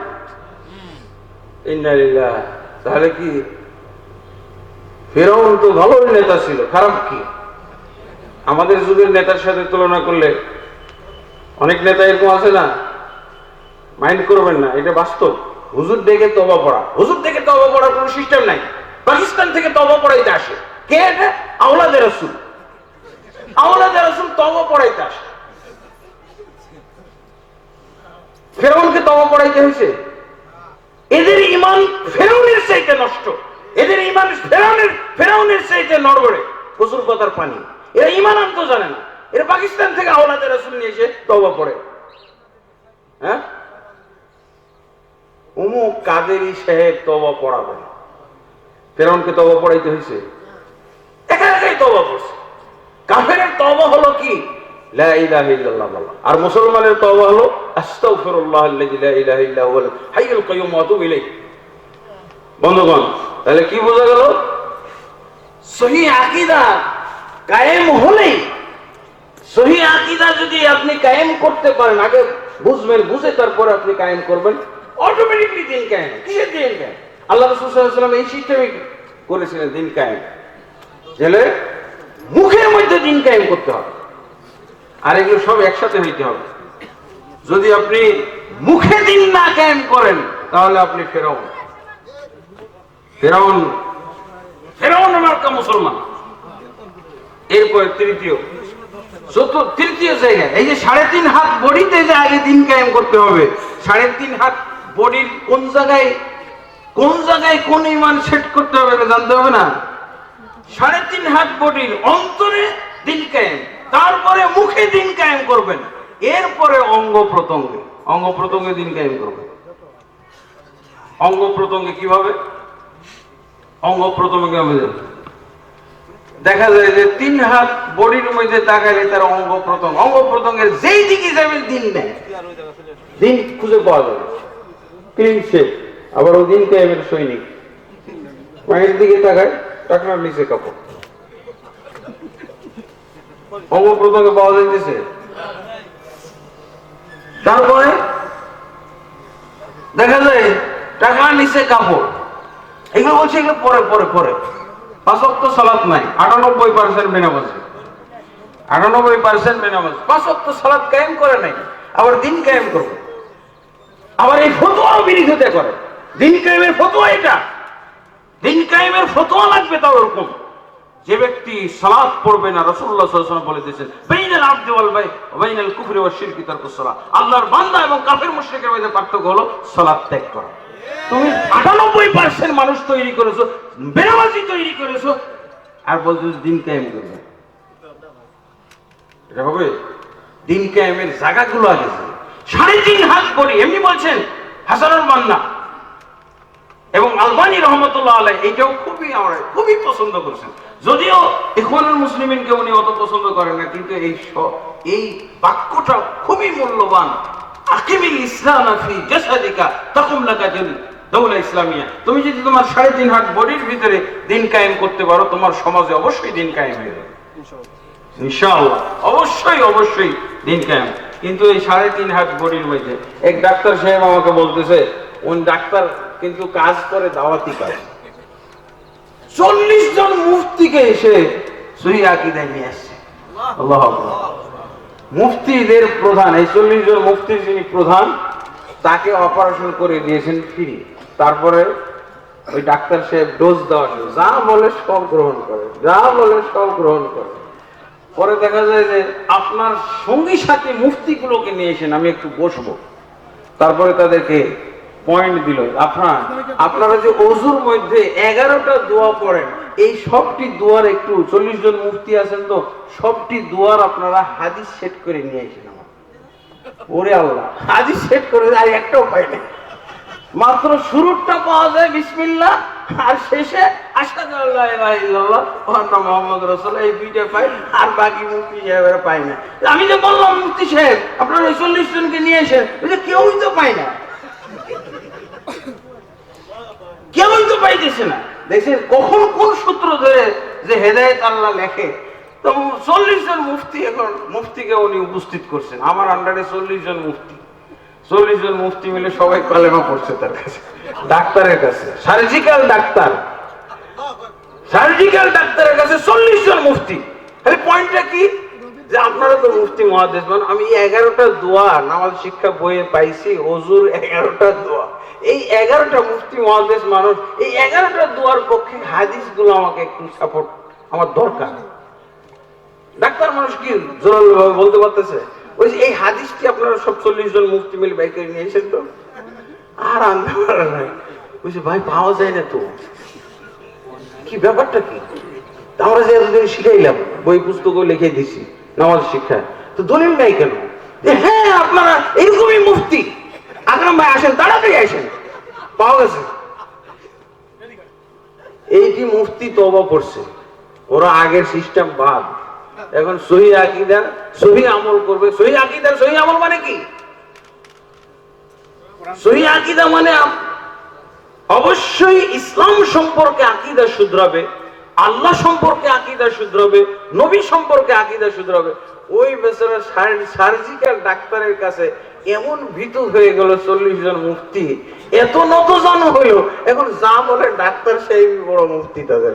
ইন্না লিল্লাহ। তাহলে কি ফেরাউন তো ভালো নেতা ছিল, খারাপ কি? আমাদের যুগের নেতার সাথে তুলনা করলে অনেক নেতা এরকম আছে না, মাইন্ড করবেন না, এটা বাস্তব। হুজুর ডেকে তওবা পড়া, হুজুর ডেকে তওবা পড়ার কোনো সিস্টেম নাই। পাকিস্তান থেকে তওবা পড়াইতে আসে কে? এটা আওলাদে রাসূল। আওলাদে রাসূল তওবা পড়াইতে আসে। ফেরাউনকে তওবা পড়াইতে হয়েছে। এদের ঈমান ফেরাউনের চাইতে নষ্ট, এদের ঈমান ফেরাউনের চাইতে নড়বড়ে কসুর পাতার পানি। এরা ঈমান আনতে জানে না, এরা পাকিস্তান থেকে আওলাদে রাসূল নিয়ে এসে তওবা পড়ে। হ্যাঁ, অমুক কাদেরী সাহেব তওবা পড়াবেন, ফেরাউনকে তওবা পড়াইতে হয়েছে। একা একাই তওবা পড়ছে। কাফেরের তওবা হলো কি? লা ইলাহা ইল্লাল্লাহ বলা। আর মুসলমানের তওবা হলো আস্তাগফিরুল্লাহ আল্লাযী লা ইলাহা ইল্লা হুয়াল হাইয়ুল কাইয়্যুম ওয়া আতুবু ইলাইহি। বন্ধুগণ, তাহলে কি বোঝা গেল? সহিহ আকীদা কায়েম হলেই, সহিহ আকীদা যদি আপনি কায়েম করতে পারেন, আগে বুঝবেন, বুঝে তারপরে আপনি কায়েম করবেন, অটোমেটিকলি দিন কায়েম। কিসের দিন কায়েম? আল্লাহ রাসূল সাল্লাল্লাহু আলাইহি ওয়াসাল্লাম এই সিস্টেমে করেছিলেন দিন কায়েম। তাহলে মুখের মধ্যে দিন কায়েম করতে হবে, আর এগুলো সব একসাথে হইতে হবে। যদি আপনি মুখে দিন না কায়েম করেন তাহলে আপনি ফেরাউন। ফেরাউন ফেরাউন মার্কা মুসলমান। এরপর তৃতীয় জায়গায় এই যে 3.5 হাত বডিতে যে আগে দিন কায়েম করতে হবে। 3.5 হাত বডির কোন জায়গায় কোন ঈমান সেট করতে হবে জানতে হবে না? 3.5 হাত বডির অন্তরে দিন কায়েম, তারপরে মুখে দিন কায়েম করবেন, এরপরে অঙ্গ প্রত্যঙ্গে দিন কায়েম করবেন। অঙ্গ প্রত্যঙ্গে কিভাবে? অঙ্গ প্রত্যঙ্গে দেখা যায় যে 3 হাত বডির মধ্যে তাকালে তার অঙ্গ প্রত্যঙ্গের যেই দিকে যাবে দিন নেই, দিন খুঁজে পাওয়া যাবে। Clean shape. আবার ওই দিন কায়েমের সৈনিক মায়ের দিকে তাকায়, টাকনার নিচে কাপড়, অঙ্গ প্রত্যঙ্গে পাওয়া যাইতেছে। তারপরে দেখা যায় টাকনার নিচে কাপড়। এগুলো বলছে এগুলো পরে 5 ওয়াক্ত সালাত নাই, 98% বেনামাজি, 98% বেনামাজি, 5 ওয়াক্ত সালাত কায়েম করে নাই, আবার দিন কায়েম করবে। আবার এই ফতোয়ারও বিরোধিতা করে। দিন কায়েমের ফতোয়া এটা, দিন কায়েমের ফতোয়া লাগবে তাও এরকম। যে ব্যক্তি সালাত পড়বে না, রাসূলুল্লাহ সাল্লাল্লাহু আলাইহি ওয়াসাল্লাম বলে দিয়েছেন বাইনাল আবদি ওয়াল বাইনাল কুফরি ওয়াশ শিরকি তারকুস সালাত, আল্লাহর বান্দা এবং কাফের মুশরিকের মধ্যে পার্থক্য হলো সালাত ত্যাগ করা। তুমি 98% মানুষ তৈরি করেছো, বেনামাজি তৈরি করেছো, আর বলছো দিন কায়েম করবে। এটা হবে? দিন কায়েমের জায়গাগুলো আগে 3.5 হাত বড়ি এমনি বলছেন হাসানুল মান্না এবং আলবানী রহমতুল্লাহ আলাইহি, এইটাও খুবই পছন্দ করছেন। যদিও ইখওয়ানুল মুসলিমিনকে উনি অত পছন্দ করেন না, কিন্তু এই বাক্যটা খুবই মূল্যবান। আকিমিল ইসলাম ফি জাসাদিকা তাকুম লাকা দাওলা ইসলামিয়া। তুমি যদি তোমার 3.5 হাত বডির ভিতরে দিন কায়েম করতে পারো, তোমার সমাজে অবশ্যই দিন কায়েম হয়ে যাবে ইনশাআল্লাহ, অবশ্যই দিন কায়েম। কিন্তু এই 3.5 হাত বডির মধ্যে এক ডাক্তার সাহেব আমাকে বলতেছে, উনি ডাক্তার কিন্তু কাজ করে দাওয়াতি কাজ, 40 জন মুফতিকে এসে সহিহ আকীদা নিয়ে আসছে। আল্লাহু আকবার। মুফতিদের প্রধান, এই 40 জন মুফতির যিনি প্রধান, তাকে অপারেশন করে দিয়েছেন ফ্রি। তারপরে ওই ডাক্তার সাহেব ডোজ দেওয়া শুরু, যা বলে সব গ্রহণ করে, পরে দেখা যায় যে আপনার সঙ্গী সাথী মুফতিগুলোকে নিয়ে এসেন, আমি একটু বসবো। তারপরে তাদেরকে পয়েন্ট দিল, আপনারা যে ওযুর মধ্যে 11টা দোয়া পড়েন, এই সবটি দোয়ার একটু 40 জন মুফতি আছেন তো, সবটি দোয়ার আপনারা হাদিস সেট করে নিয়ে এসেন। আমার ওরে আল্লাহ, হাদিস সেট করে আর একটাও পাই না। মাত্র শুরুটা পাওয়া যায় বিসমিল্লাহ, আর শেষে আশহাদু আল্লা ইলাহা ইল্লাল্লাহ ওয়া আন্না মুহাম্মাদুর রাসূলুল্লাহ, এই দুইটা পাই, আর বাকি মুফতি সাহেবেরা পাই না। আমি যে বললাম মুফতি সাহেব আপনারা 40 জনকে নিয়ে এসেন, কেউই তো পাই না, কেউই তো পাইতেছে না। দেখছেন কখন কোন সূত্র ধরে যে হেদায়েত আল্লাহ লেখে। তো 40 জন মুফতি, এখন মুফতিকে উনি উপস্থিত করছেন আমার আন্ডারে। 40 জন মুফতি মিলে সবাই কালেমা পড়ছে তার কাছে, ডাক্তারের কাছে, সার্জিক্যাল ডাক্তারের কাছে 40 জন মুফতি। তাহলে পয়েন্টটা কি, যে আপনারা তো মুফতি মুহাদ্দিস, আমি 11টা দোয়া নামাজ শিক্ষা বইয়ে পাইছি, ওযুর 11টা দোয়া। এই 11টা মুফতি মুহাদ্দিস মানুষ, এই 11টা দোয়ার পক্ষে হাদিসগুলো আমাকে একটু সাপোর্ট, আমার দরকার। ডাক্তার মানুষ কি জোরালো ভাবে বলতে পারতেছে, ওই এই হাদিসটি আপনারা সব 40 জন মুফতি মিলে বাই করে নিয়ে এসেন তো, আর আনতে পারে না। বলছে ভাই পাওয়া যায় না তো, কি ব্যাপারটা কি? আমরা যে এতদিন শিখাইলাম, বই পুস্তকও লিখে দিছি নামাজ শিক্ষা, তো দলিল নাই কেন? হ্যাঁ আপনারা এরকমই মুফতি, আকরাম ভাই আসেন, তাড়াতাড়ি আসেন, পাওয়া গেছে। এইটি মুফতি তওবা পড়ছে, ওরা আগের সিস্টেম বাদ, এখন সহিহ আকীদা সহিহ আমল করবে। সহিহ আকীদা সহিহ আমল মানে কি? সহিহ আকীদা মানে অবশ্যই ইসলাম সম্পর্কে আকীদা শুধরাবে, আল্লাহ সম্পর্কে আকীদা শুধরাবে, নবী সম্পর্কে আকীদা শুধরাবে। ওই বেচারা সার্জিক্যাল ডাক্তারের কাছে এমন ভীতু হয়ে গেল 40 জন মুফতি, এত নতজানু হইল, এখন যা বলে ডাক্তার সেই বড় মুফতি তাদের।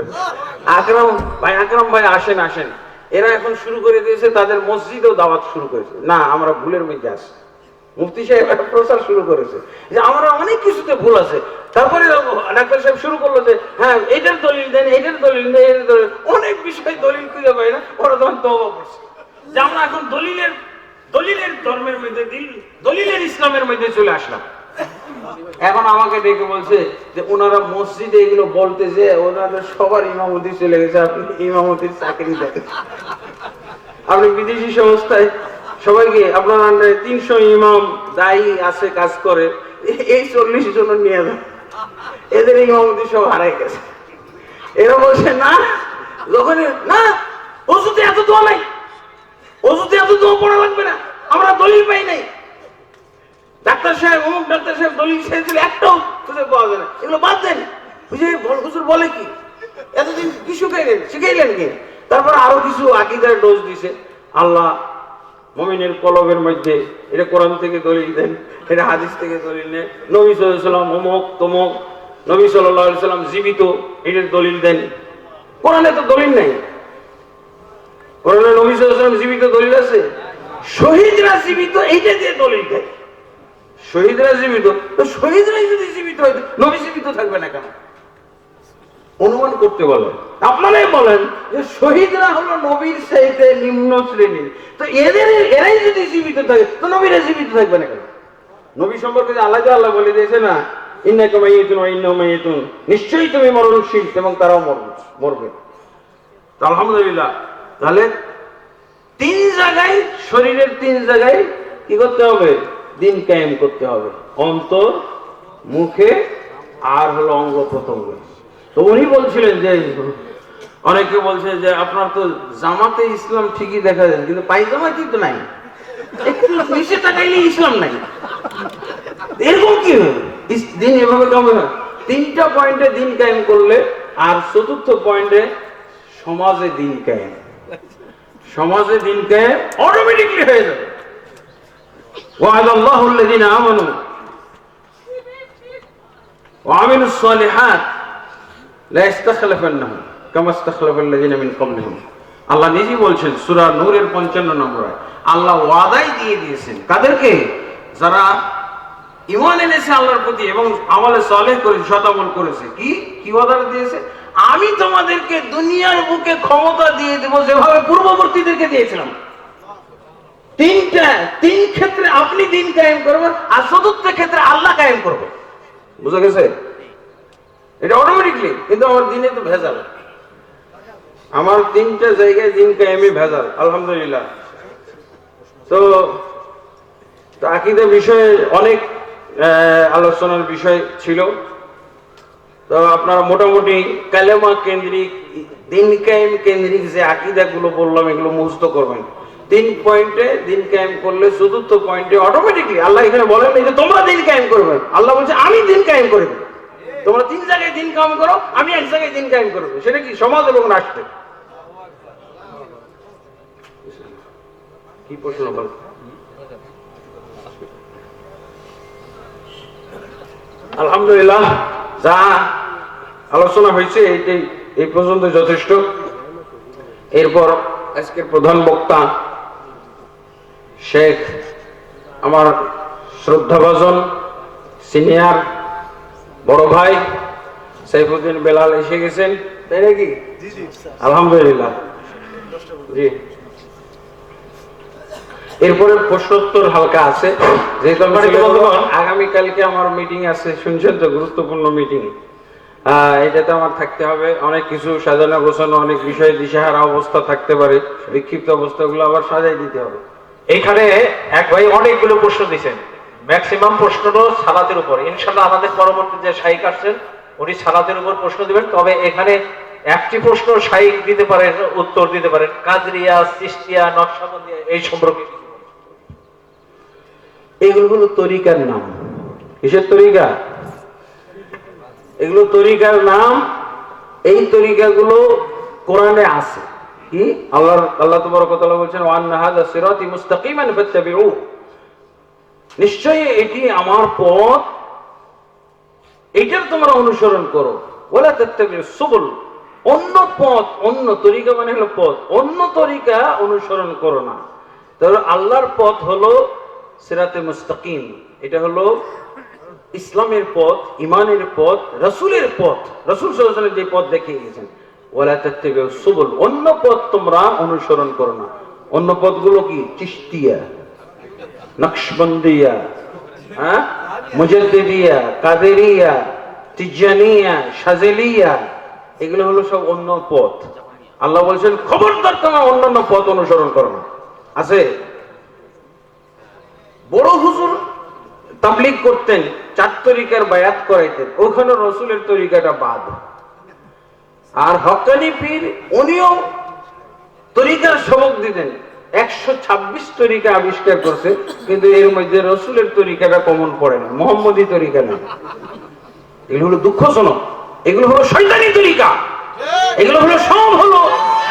আকরাম ভাই আসেন। এরা এখন শুরু করে দিয়েছে, তাদের মসজিদেও দাওয়াত শুরু করেছে। না, আমরা ভুলের মধ্যে আছি। মুফতি সাহেব একটা প্রচার শুরু করেছে যে আমরা অনেক কিছুতে ভুল আছে। তারপরে ডাক্তার সাহেব শুরু করলো যে হ্যাঁ এটার দলিল দেন, অনেক বিষয় দলিল খুঁজে পাই না। ওরা তখন তওবা করছে যে আমরা এখন দলিলের ধর্মের মধ্যে, দলিলের ইসলামের মধ্যে চলে আসলাম। এখন আমাকে ডেকে বলছে যে ওনারা মসজিদে এগুলো বলতে যে ওনাদের সবার ইমামতি চলে গেছে, আপনি ইমামতির চাকরি দেখেন, আপনি বিদেশি সংস্থায় সবাইকে আপনার আন্ডারে 300 ইমাম দায়ী আছে, কাজ করে, এই 40 জন নিয়ে যান, এদের ইমামতি সব হারাই গেছে। এরা বলছে না, যখন না ওযুতে এত দোয়া নাই, ওযুতে এত দোয়া পড়া লাগবে না, আমরা দলিল পাই নাই। ডাক্তার সাহেব দলিল ছেড়েছিল, একটাও খুঁজে পাওয়া যায় না, এগুলো বাদ দেন। হুজুর বলে কি, এতদিন কি শিখাইলেন কি? তারপর আরো কিছু আকীদার ডোজ দিছে। আল্লাহ মুমিনের কলবের মধ্যে, এটা কোরআন থেকে দলিল দেন, এটা হাদিস থেকে দলিল নেন, নবী সাল্লাল্লাহু আলাইহি ওয়াসাল্লাম অমুক তমুক, নবী সাল্লাল্লাহু আলাইহি ওয়াসাল্লাম জীবিত, এটার দলিল দেন। কোরআনে তো দলিল নাই, কোরআনে নবী সাল্লাল্লাহু আলাইহি ওয়াসাল্লাম জীবিত দলিল আছে, শহীদরা জীবিত, এইটা দিয়ে দলিল দেয়। শহীদরা জীবিত, তো শহীদরাই যদি জীবিত হয় নবী জীবিত থাকবে না কেন? অনুমান করতে বলেন, আপনারাই বলেন যে শহীদরা হলো নবীর চাইতে নিম্ন শ্রেণীর, তো এরাই যদি জীবিত থাকে তো নবীরা জীবিত থাকবে না কেন? নবী সম্পর্কে যে আল্লাহ বলে দিয়েছে না, ইন্নাকা মাইয়িতুন ওয়া ইন্নাহুম মাইয়িতুন, নিশ্চয়ই তুমি মরণশীল এবং তারাও মরবে। তো আলহামদুলিল্লাহ, তাহলে 3 জায়গায়, শরীরের 3 জায়গায় কি করতে হবে? দিন কায়েম করতে হবে, অন্তর, মুখে আর হলো অঙ্গ প্রত্যঙ্গ। তো উনি বলছিলেন যে অনেকে বলছে যে আপনার তো জামাতে ইসলাম ঠিকই দেখা যায় কিন্তু পায়জামাতেই তো নাই, একটু নিচে তাকাইলে ইসলাম নাই, এরকম কি হবে? দিন এভাবে কমে হয়। 3টা পয়েন্টে দিন কায়েম করলে, আর 4র্থ পয়েন্টে সমাজে দিন কায়েম, সমাজে দিন কায়েম অটোমেটিকলি হয়ে যাবে। ওয়া'আদাল্লাহু আল্লাযীনা আমানু ওয়া আমিলুস সালিহাত লা ইস্তাখলাফান্নাহুম কামা ইস্তাখলাফাল্লাযীনা মিন ক্বাবলিহিম। আল্লাহ নিজেই বলছেন সূরা নূরের 55 নম্বর আয়াত, আল্লাহ ওয়াদাই দিয়ে দিয়েছেন কাদেরকে? যারা ঈমান এনেছে আল্লাহর প্রতি এবং আমলে সালেহ করেছে, সৎআমল করেছে। কি ওয়াদা দিয়েছে? আমি তোমাদেরকে দুনিয়ার বুকে ক্ষমতা দিয়ে দেব যেভাবে পূর্ববর্তীদেরকে দিয়েছিলাম। 3 ক্ষেত্রে আপনি দিন কায়েম করবেন, আর 4র্থ ক্ষেত্রে আল্লাহ কায়েম করবে। বুঝা গেছে? এটা অটোমেটিকলি। কিন্তু আমার দিনে তো ভেজাল, আমার 3টা জায়গায় দিন কায়েমে ভেজাল। আলহামদুলিল্লাহ। তো আকীদা বিষয়ে অনেক আলোচনার বিষয় ছিল। তো আপনারা মোটামুটি কালেমা কেন্দ্রিক, দিন কায়েম কেন্দ্রিক যে আকীদাগুলো বললাম এগুলো মুখস্থ করবেন। 3 পয়েন্টে দিন কায়েম করলে 4র্থ পয়েন্টে অটোমেটিকলি আল্লাহ এখানে বলেন যে তোমরা দিন কায়েম করবে, আল্লাহ বলছে আমি দিন কায়েম করে দেব। তোমরা 3 জায়গায় দিন কায়েম করো, আমি 1 জায়গায় দিন কায়েম করব। সেটা কি? সমাজ এবং রাষ্ট্রে। কি প্রশ্ন বল? আলহামদুলিল্লাহ, যা আলোচনা হয়েছে এই পর্যন্ত যথেষ্ট। এরপর আজকের প্রধান বক্তা শেখ, আমার শ্রদ্ধাভাজন সিনিয়র বড় ভাই সাইফুদ্দিন বেলাল এসে গেছেন, তাই নাকি? আলহামদুলিল্লাহ। জি, এরপরে প্রশ্নোত্তর হালকা আছে। যেহেতু আগামীকালকে আমার মিটিং আছে, শুনছেন তো, গুরুত্বপূর্ণ মিটিং। এটাতে আমার থাকতে হবে, অনেক কিছু সাজানো গোছানো, অনেক বিষয়ে দিশাহারা অবস্থা থাকতে পারে, বিক্ষিপ্ত অবস্থাগুলো আবার সাজাই দিতে হবে। এখানে এক ভাই অনেকগুলো প্রশ্ন দিচ্ছেন, ম্যাক্সিমাম প্রশ্নটা সালাতের উপর। ইনশাআল্লাহ আমাদের পরবর্তী যে শাইখ আসছেন উনি সালাতের উপর প্রশ্ন দিবেন। তবে এখানে একটি প্রশ্ন শাইখ দিতে পারেন, উত্তর দিতে পারেন কাদরিয়া, চিশতিয়া, নকশবন্দিয়া এই সম্পর্কে। এগুলো হলো তরিকার নাম। কিসের তরিকা? এগুলো তরিকার নাম। এই তরিকাগুলো কোরআনে আছে। কি? আল্লাহ তাবারক ওয়া তাআলা বলছেন ওয়া আন্না হাযা সিরাতি মুস্তাকিমান ফাত্তাবিউ, নিশ্চয়ই এটি আমার পথ, এটার তোমরা অনুসরণ করো। ওয়ালা তাত্তাবিউস সুবুল, অন্য পথ, অন্য তরিকা মানে হলো পথ, অন্য তরিকা অনুসরণ করো না। তাহলে আল্লাহর পথ হলো সিরাতে মুস্তাকিম, এটা হলো ইসলামের পথ, ইমানের পথ, রাসূলের পথ। রাসূল সাল্লাল্লাহু আলাইহি ওয়াসাল্লাম যে পথ দেখিয়ে গেছেন, ওয়ালা তাত্তাবিউস সুবুল, অন্য পথ তোমরা অনুসরণ করো না। অন্য পথগুলো কি? চিশতিয়া, নকশবন্দিয়া, মুজাদ্দিদিয়া, কাদেরিয়া, তিজানিয়া, শাযেলিয়া, এগুলো হলো সব অন্য পথ। আল্লাহ বলছেন খবরদার তোমরা অন্যান্য পথ অনুসরণ করো না। আছে বড় হুজুর তাবলীগ করতেন, 4 তরিকার বায়াত করাইতেন, ওখানে রাসূলের তরিকাটা বাদ। আর হক্কানি পীর উনিও তরিকার সবক দিতেন, 126 তরিকা আবিষ্কার করছে, কিন্তু এর মধ্যে রাসূলের তরিকাটা কমন পড়ে না, মুহাম্মদী তরিকা না। এগুলো হলো দুঃখজনক, এগুলো হলো শয়তানি তরিকা, এগুলো হলো সব হলো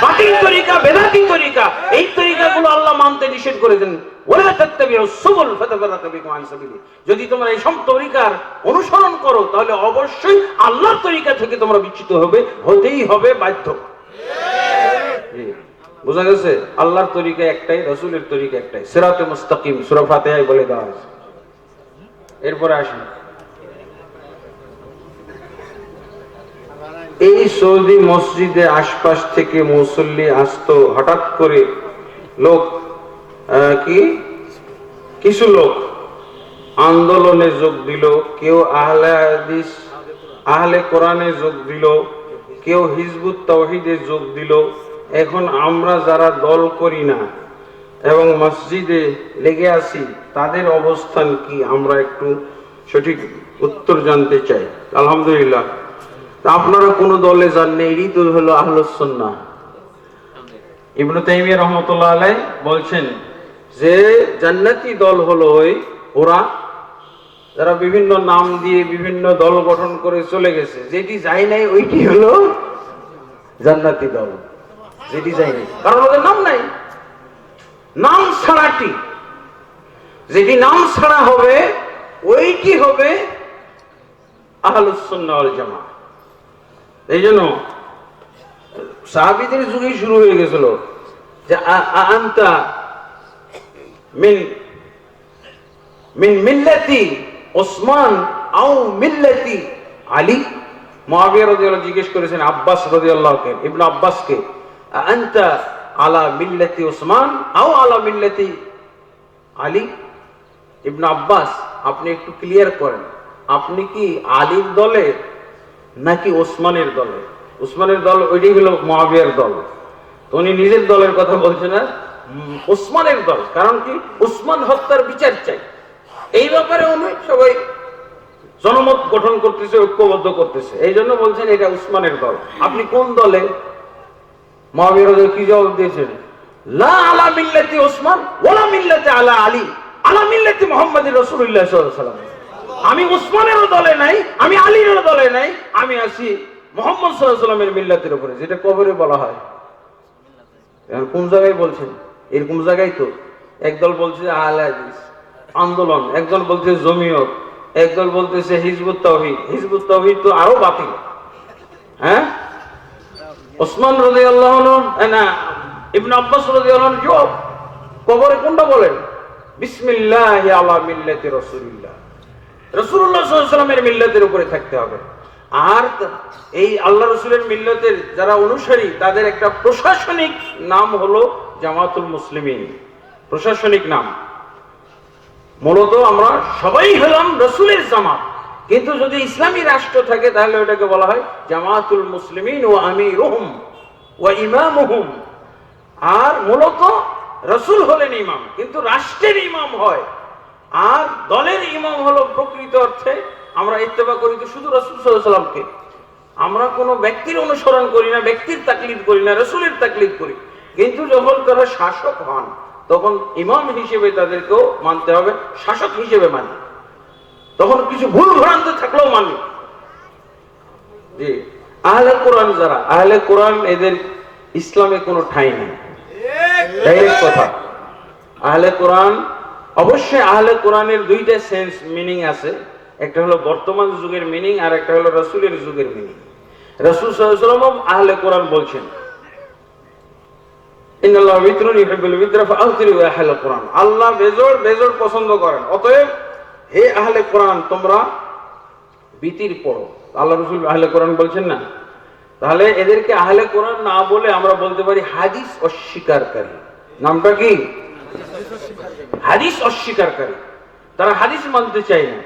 বাতিল তরিকা, বেদাতি তরিকা। এই তরিকাগুলো আল্লাহ মানতে নিষেধ করেছেন, ওয়ালা তাত্তাবিউস সুবুল ফাতাফারাকা বিকুম আন সাবিলি। যদি তোমরা এই সব তরিকার অনুসরণ করো তাহলে অবশ্যই আল্লাহর তরিকা থেকে তোমরা বিচ্যুত হতেই হবে, বাধ্য। বুঝা গেছে? আল্লাহর তরিকা একটাই, রাসূলের তরিকা একটাই, সিরাতে মুস্তাকিম। সূরা ফাতিহায় বলে দেওয়া হয়েছে। এরপরে আসেন, এই সৌদি মসজিদে আশপাশ থেকে মুসল্লি আসতো, হঠাৎ করে লোক কিছু লোক আন্দোলনে যোগ দিল, কেউ আহলে হাদিস আহলে কোরআনে যোগ দিল, কেউ হিজবুত তাওহীদে যোগ দিল। এখন আমরা যারা দল করি না এবং মসজিদে লেগে আছি তাদের অবস্থান কি, আমরা একটু সঠিক উত্তর জানতে চাই। আলহামদুলিল্লাহ, আপনারা কোন দলে যাননি, এরই তো হলো আহলুস সুন্নাহ। ইবনে তাইমিয়া রাহমাতুল্লাহ আলাইহি বলছেন যে জান্নাতি দল হলো ওরা যারা বিভিন্ন নাম দিয়ে বিভিন্ন দল গঠন করে চলে গেছে, যেটি যায় নাই ওইটি হলো জান্নাতি দল। যেটি যায় নাই কারণ ওদের নাম নাই, নাম ছাড়াটি, যেটি নাম ছাড়া হবে ওইটি হবে আহলুস সুন্নাহ ওয়াল জামাআহ। এই জন্য সাহাবীদের যুগে শুরু হয়ে গেছিল যে আনতা মিন মিল্লাতি ওসমান আও মিল্লাতি আলী। মুআবিয়া রাদিয়াল্লাহু জিজ্ঞেস করেছেন আব্বাস রাদিয়াল্লাহু ইবনে আব্বাসকে, আনতা আলা মিল্লাতি ওসমান আও আলা মিল্লাতি আলী। ইবনে আব্বাস, আপনি একটু ক্লিয়ার করেন, আপনি কি আলীর দলে নাকি ওসমানের দলে? ওসমানের দল ওইটাই হলো মুআবিয়ার দল, তো উনি নিজের দলের কথা বলছেন না, ওসমানের দল। কারণ কি, ওসমান হত্যার বিচার চাই, এই ব্যাপারে উনি সবাই জনমত গঠন করতেছে, ঐক্যবদ্ধ করতেছে, এই জন্য বলছেন এটা উসমানের দল। আপনি কোন দলে? মুআবিয়া রাদিয়াল্লাহু কি জবাব দিয়েছেন? লা আলা মিল্লাতি ওসমান ওয়ালা মিল্লাতি আলা আলী আলা মিল্লাতি মুহাম্মাদির রাসূলুল্লাহ সাল্লাল্লাহু আলাইহি ওয়াসাল্লাম। আমি উসমানেরও দলে নাই, আমি আলীরও দলে নাই, আমি আছি মুহাম্মদ সাল্লাল্লাহু আলাইহি ওয়াসাল্লামের মিল্লাতের উপরে, যেটা কবরে বলা হয়। এখন কোন জায়গায় বলছেন? এরকম জায়গায় তো একদল বলছে আহলে হাদিস আন্দোলন, একদল বলছে জমিয়ত, একদল বলতেছে হিজবুত তাওহীদ। হিজবুত তাওহীদ তো আরো বাতিল। হ্যাঁ, ওসমান রাদিয়াল্লাহু আনহু না ইবনে আব্বাস রাদিয়াল্লাহু আনহু জবাব কবরে কোনটা বলেন? বিসমিল্লাহি আলা মিল্লাতি রাসূলিল্লাহ, রাসূলুল্লাহ সাল্লাল্লাহু আলাইহি ওয়াসাল্লামের মিল্লাতের উপরে থাকতে হবে। আর এই আল্লাহ রাসূলের মিল্লাতের যারা অনুসারী তাদের একটা প্রশাসনিক নাম হলো জামাতুল মুসলিমিন, প্রশাসনিক নাম। মূলত আমরা সবাই হলাম রাসূলের জামাত, কিন্তু যদি ইসলামী রাষ্ট্র থাকে তাহলে ওটাকে বলা হয় জামাতুল মুসলিমিন ওয়া আমিরুহুম ওয়া ইমামুহুম। আর মূলত রাসূল হলেন ইমাম, কিন্তু রাষ্ট্রের ইমাম হয়। আর দলের ইমাম হলো প্রকৃত অর্থে আমরা ইত্তেবা করি তো শুধু রাসূল সাল্লাল্লাহু আলাইহি ওয়াসাল্লামকে। আমরা কোনো ব্যক্তির অনুসরণ করি না, ব্যক্তির তাকলিদ করি না, রাসূলের তাকলিদ করি। কিন্তু যখন তারা শাসক হন তখন ইমাম হিসেবে তাদেরকেও মানতে হবে, শাসক হিসেবে মানি। তখন কিছু ভুল ভ্রান্তি থাকলেও মানি। জি, আহলে কোরআন যারা, আহলে কোরআন এদের ইসলামে কোনো ঠাঁই নেই, ডাইরেক্ট কথা। আহলে কোরআন, অবশ্যই আহলে কোরআনের দুইটা সেন্স মিনিং আছে, একটা হলো বর্তমান যুগের মিনিং আর একটা হলো রাসূলের যুগের মিনিং। রাসূল সাল্লাল্লাহু আলাইহি ওয়াসাল্লাম আহলে কোরআন বলছেন ইন্নাল্লাহা বিতরুন ইউহিব্বুল বিতরা ফাআতিরু ইয়া আহলে কোরআন, আল্লাহ বেজোড় বেজোড় পছন্দ করেন, অতএব হে আহলে কোরআন তোমরা বিতির পড়ো। আল্লাহ রাসূল আহলে কোরআন বলছেন না, তাহলে এদেরকে আহলে কোরআন না বলে আমরা বলতে পারি হাদিস অস্বীকারী। নামটা কি? হাদিস অস্বীকারী। তারা হাদিস মানতে চায় না।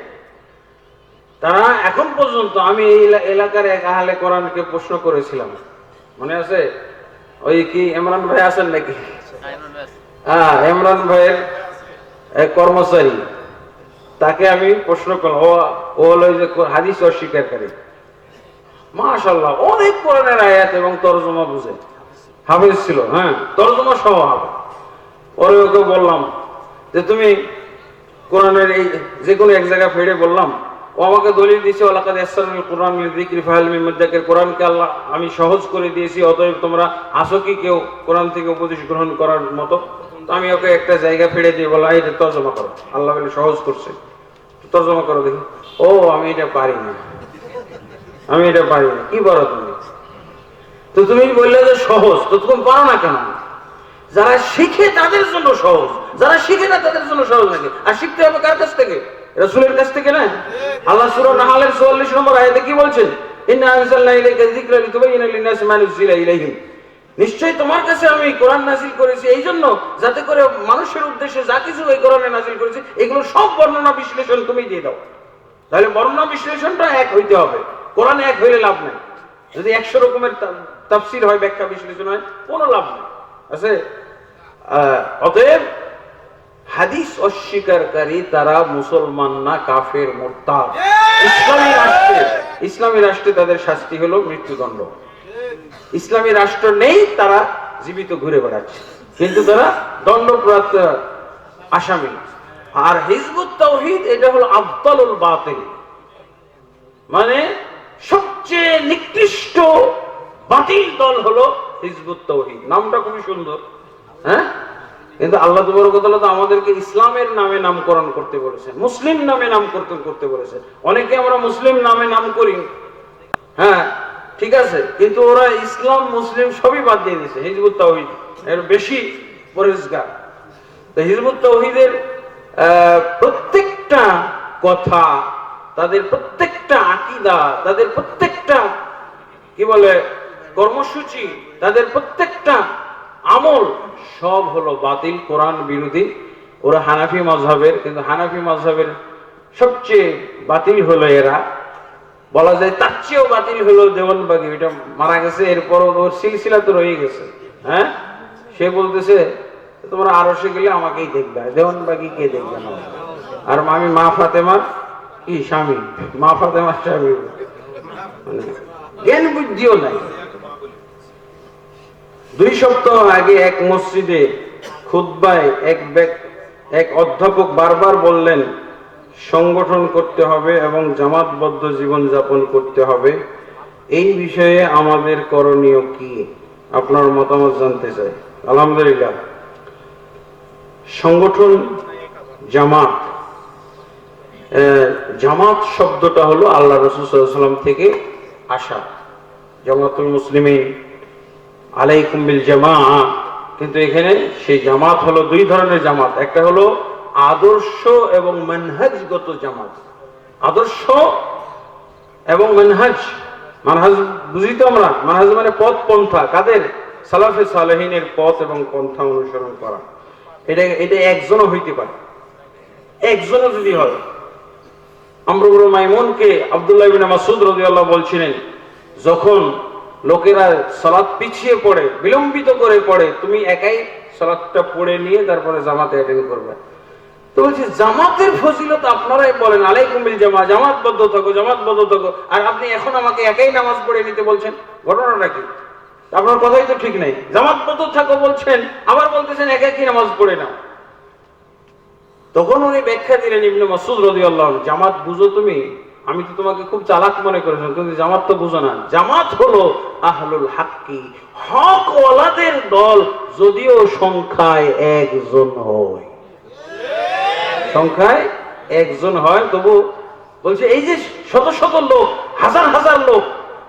তারা এখন পর্যন্ত, আমি এই এলাকার এক আহলে কোরআনকে প্রশ্ন করেছিলাম, মনে আছে? ওই কি ইমরান ভাই আছেন নাকি? হ্যাঁ, ইমরান ভাইয়ের এক কর্মচারী, তাকে আমি প্রশ্ন করলাম, ও হলো যে হাদিস অস্বীকারী। মাশাআল্লাহ, অনেক কোরআনের আয়াত এবং তরজমা বুঝে, হাফেজ ছিল, হ্যাঁ তরজমা সহ হাফেজ। পরে ওকে বললাম যে তুমি কোরআনের এই যে কোনো এক জায়গা ফেড়ে বললাম, ও আমাকে দলিল দিয়েছে ওয়ালাকাদ ইয়াসসারনাল কুরআন লিযিকরি ফাহাল মিন মুদ্দাকির, কোরআনকে আল্লাহ আমি সহজ করে দিয়েছি, অতএব তোমরা আসো কি কেউ কোরআন থেকে উপদেশ গ্রহণ করার মতো? তো আমি ওকে একটা জায়গা ফেড়ে দিয়ে বললাম, এটা তরজমা করো, আল্লাহ বলে সহজ করছে, তরজমা করো দেখি। ও আমি এটা পারি না, আমি এটা পারি না। কি পারো তুমি? তো তুমি বললে যে সহজ, তো তুমি পারো না কেন? যারা শিখে তাদের জন্য সহজ, যারা শিখে না তাদের জন্য সহজ নাকি? আর শিখতে হবে কার কাছ থেকে? রাসূলের কাছ থেকে না? আল্লাহ সূরা নাহলের 44 নম্বর আয়াতে কি বলছেন? ইন্না আনজালনা ইলাইকা যিকরা লিতুবাইয়িনা লিন-নাসি মা নুযিলা ইলাইহিম। নিশ্চয়ই তোমার কাছে আমি কোরআন নাযিল করেছি এই জন্য যাতে করে মানুষের উদ্দেশ্যে যা কিছু এই কোরআনে নাযিল করেছি এগুলো সব বর্ণনা বিশ্লেষণ তুমি দিয়ে দাও। তাহলে বর্ণনা বিশ্লেষণটা এক হইতে হবে, কোরআন এক হইলে লাভ নেই। যদি 100 রকমের তাফসীর হয়, ব্যাখ্যা বিশ্লেষণ হয়, কোনো লাভ নেই আছে। অতএব হাদিস অস্বীকারী তারা মুসলমান না, কাফের, মুরতাদ। ইসলামী রাষ্ট্রে তাদের শাস্তি হলো মৃত্যুদণ্ড। ইসলামী রাষ্ট্র নেই, তারা জীবিত ঘুরে বেড়াচ্ছে, কিন্তু তারা দণ্ডপ্রাপ্ত আসামি। আর হিজবুত তাওহীদ এটা হলো আফদালুল বাতিল, মানে সবচেয়ে নিকৃষ্ট বাতিল দল হলো হিজবুত তাওহীদ। নামটা খুবই সুন্দর, হ্যাঁ, কিন্তু আল্লাহ তাবারক ওয়া তাআলা তো আমাদেরকে ইসলামের নামে নামকরণ করতে বলেছেন, মুসলিম নামে নামকরণ করতে বলেছেন। অনেকে আমরা মুসলিম নামে নাম করি, হ্যাঁ ঠিক আছে, কিন্তু ওরা ইসলাম মুসলিম সবই বাদ দিয়ে দিয়েছে। হিজবুত তাওহীদ এর বেশি পরিষ্কার। তো হিজবুত তাওহীদের প্রত্যেকটা কথা, তাদের প্রত্যেকটা আকীদা, তাদের প্রত্যেকটা কি বলে কর্মসূচি, তাদের প্রত্যেকটা আমল সব হলো বাতিল, কোরআন বিরোধী। ওরা হানাফি মাযহাবের, কিন্তু হানাফি মাযহাবের সবচেয়ে বাতিল হলো এরা। বলা যায় তার চেয়েও বাতিল হলো দেওয়ানবাগী, ওইটা মারা গেছে, এরপর ওর সিলসিলা তো রয়ে গেছে। হ্যাঁ, সে বলতেছে তোমরা আরশে গেলে আমাকেই দেখবে, দেওয়ানবাগী কে দেখবে না। আর আমি মা ফাতেমার কি স্বামী, মা ফাতেমার স্বামী, মানে জ্ঞান বুদ্ধিও নাই। 2 সপ্তাহ আগে এক মসজিদে খুতবায় এক অধ্যাপক বারবার বললেন সংগঠন করতে হবে এবং জামাতবদ্ধ জীবন যাপন করতে হবে। এই বিষয়ে আমাদের করণীয় কি? আপনার মতামত জানতে চাই। আলহামদুলিল্লাহ, সংগঠন জামাত, জামাত শব্দটা হলো আল্লাহ রাসূল সাল্লাল্লাহু আলাইহি ওয়াসাল্লাম থেকে আসা। জামাতুল মুসলিমিন আলাইকুম বিল জামাআ, কিন্তু এখানে সেই জামাত হলো 2 ধরনের জামাত। একটা হলো আদর্শ এবং মানহাজগত জামাত। আদর্শ এবং মানহাজ, মানহাজ বুঝি তো আমরা, মানহাজ মানে পথ পন্থা, কাদের? সালাফে সালেহিনের পথ এবং পন্থা অনুসরণ করা। এটা একজনও হইতে পারে, একজনও যদি হয়। আমর ইবনে মাইমুনকে আব্দুল্লাহ ইবনে মাসউদ রাদিয়াল্লাহু বলছিলেন, যখন লোকেরা সালাত পিছিয়ে পড়ে, বিলম্বিত করে পড়ে, তুমি একাই সালাতটা পড়ে নিয়ে তারপরে জামাতে অ্যাটেন্ড করবে। তো বলছি জামাতের ফজিলত আপনারাই বলেন, আলাইকুম বিল জামা, জামাতবদ্ধ থাকো, জামাতবদ্ধ থাকো, আর আপনি এখন আমাকে একাই নামাজ পড়ে নিতে বলছেন, ঘটনাটা কি? আপনার কথাই তো ঠিক নাই। জামাতবদ্ধ থাকো বলছেন, আবার বলতেছেন একাই নামাজ পড়ে নাও। তখন উনি ব্যাখ্যা দিলেন, ইবনে মাসউদ রাদিয়াল্লাহু আনহু, জামাত বুঝো তুমি, আমি তো তোমাকে খুব চালাক মনে করেছিলাম, কিন্তু জামাত তো বুঝো না। জামাত হলো আহলুল হাক্কি, হক ওয়ালাদের দল, যদিও সংখ্যায় একজন হয়, সংখ্যায় একজন হয়, তবু বলছে এই যে শত শত লোক, হাজার হাজার লোক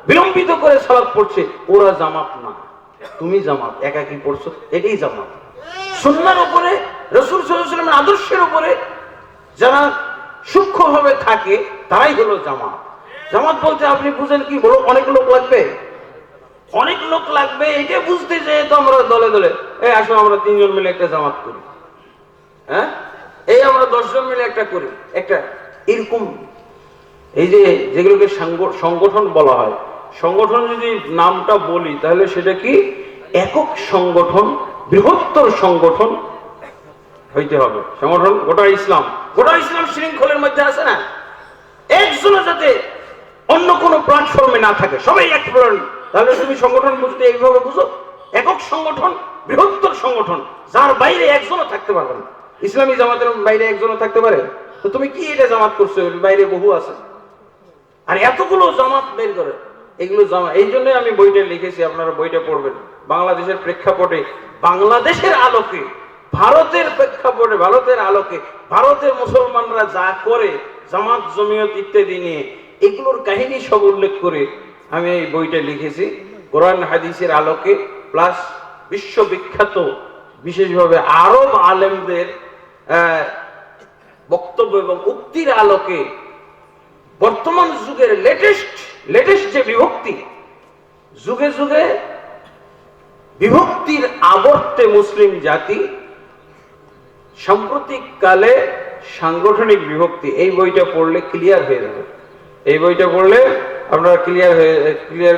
বিলম্বিত করে সালাত পড়ছে, ওরা জামাত না, তুমি জামাত, একাকি পড়ছো, এটাই জামাত। সুন্নাহর উপরে, রাসূল সাল্লাল্লাহু আলাইহি ওয়াসাল্লামের আদর্শের উপরে যারা সূক্ষ্মভাবে থাকে তারাই হলো জামাত। জামাত বলতে আপনি বুঝেন কি? বড় অনেক লোক লাগবে, অনেক লোক লাগবে, এটা বুঝতে যেয়ে তো আমরা দলে দলে এই আসো আমরা 3 জন মিলে একটা জামাত করি, হ্যাঁ, এই আমরা 10 জন মিলে একটা করি, একটা এরকম। এই যে যেগুলোকে সংগঠন বলা হয়, সংগঠন যদি নামটা বলি তাহলে সেটা কি একক সংগঠন, বৃহত্তর সংগঠন হইতে হবে। সংগঠন গোটা ইসলাম, গোটা ইসলাম শৃঙ্খলের মধ্যে আছে না, একজনও যাতে অন্য কোনো প্ল্যাটফর্মে না থাকে, সবাই এক প্ল্যাটফর্ম। তাহলে তুমি সংগঠন বুঝতে এইভাবে বুঝো, একক সংগঠন, বৃহত্তর সংগঠন, যার বাইরে একজনও থাকতে পারবে না। ইসলামী জামাতের বাইরে একজনও থাকতে পারে? তো তুমি কি এটা জামাত করছো? বাইরে বহু আছে, আর এতগুলো জামাত বের করে, এগুলো জামাত। এই জন্য আমি বইটা লিখেছি, আপনারা বইটা পড়বেন। বাংলাদেশের প্রেক্ষাপটে, বাংলাদেশের আলোকে, ভারতের প্রেক্ষাপটে, ভারতের আলোকে, ভারতের মুসলমানরা যা করে, জামাত জমিয়ত ইত্যাদি নিয়ে, এগুলোর কাহিনী সব উল্লেখ করে আমি এই বইটা লিখেছি। কোরআন হাদিসের আলোকে, প্লাস বিশ্ববিখ্যাত বিশেষভাবে আরব আলেমদের বক্তব্য এবং উক্তির আলোকে বর্তমান যুগের লেটেস্ট যে বিভক্তি, যুগে যুগে বিভক্তির আবর্তে মুসলিম জাতি সাম্প্রতিক কালে সাংগঠনিক বিভক্তি, এই বইটা পড়লে ক্লিয়ার হয়ে যাবে। এই বইটা পড়লে আপনারা ক্লিয়ার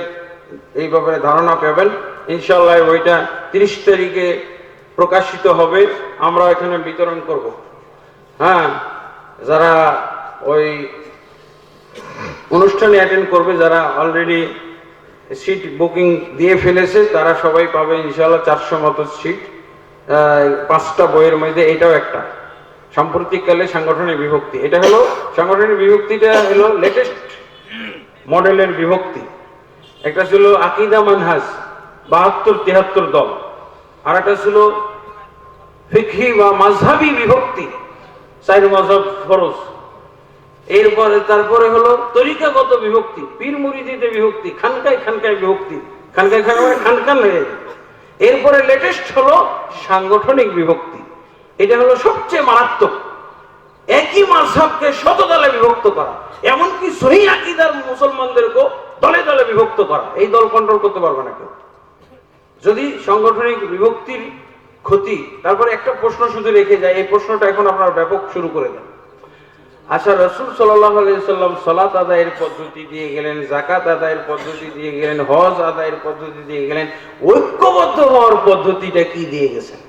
এই ব্যাপারে ধারণা পাবেন ইনশাআল্লাহ। এই বইটা 30 তারিখে প্রকাশিত হবে, আমরা এখানে বিতরণ করব। হ্যাঁ, যারা ওই অনুষ্ঠানে অ্যাটেন্ড করবে, যারা অলরেডি সিট বুকিং দিয়ে ফেলেছে, তারা সবাই পাবে ইনশাআল্লাহ 400 মতো সিট। 5টা বইয়ের মধ্যে এটাও একটা, সাম্প্রতিককালে সাংগঠনিক বিভক্তি। এটা হলো সাংগঠনিক বিভক্তিটা হলো লেটেস্ট মডেলের বিভক্তি। একটা ছিল আকীদা মানহাজ 72-73 দল, আর একটা ছিল ফিকহি বা মাযহাবী বিভক্তি 4 মাযহাব ফরজ। এরপরে তারপরে হলো তরিকাগত বিভক্তি, পীর মুরিদিতে বিভক্তি, খানকায় বিভক্তি, খানকায় খানকান হয়ে যায়। এরপরে লেটেস্ট হলো সাংগঠনিক বিভক্তি। এটা হলো সবচেয়ে মারাত্মক, একই মাযহাবকে শত দলে বিভক্ত করা, এমনকি সহিহ আকীদার মুসলমানদেরকে দলে দলে বিভক্ত করা। এই দল কন্ট্রোল করতে পারবে না কেউ যদি সাংগঠনিক বিভক্তির ক্ষতি। তারপরে একটা প্রশ্ন শুধু রেখে যায়, এই প্রশ্নটা এখন আপনার ব্যাপক শুরু করে দেন। আচ্ছা, রাসূল সাল্লাল্লাহু আলাইহি ওয়াসাল্লাম সালাত আদায়ের পদ্ধতি দিয়ে গেলেন, যাকাত আদায়ের পদ্ধতি দিয়ে গেলেন, হজ আদায়ের পদ্ধতি দিয়ে গেলেন, ঐক্যবদ্ধ হওয়ার পদ্ধতিটা কি দিয়ে গেছেন?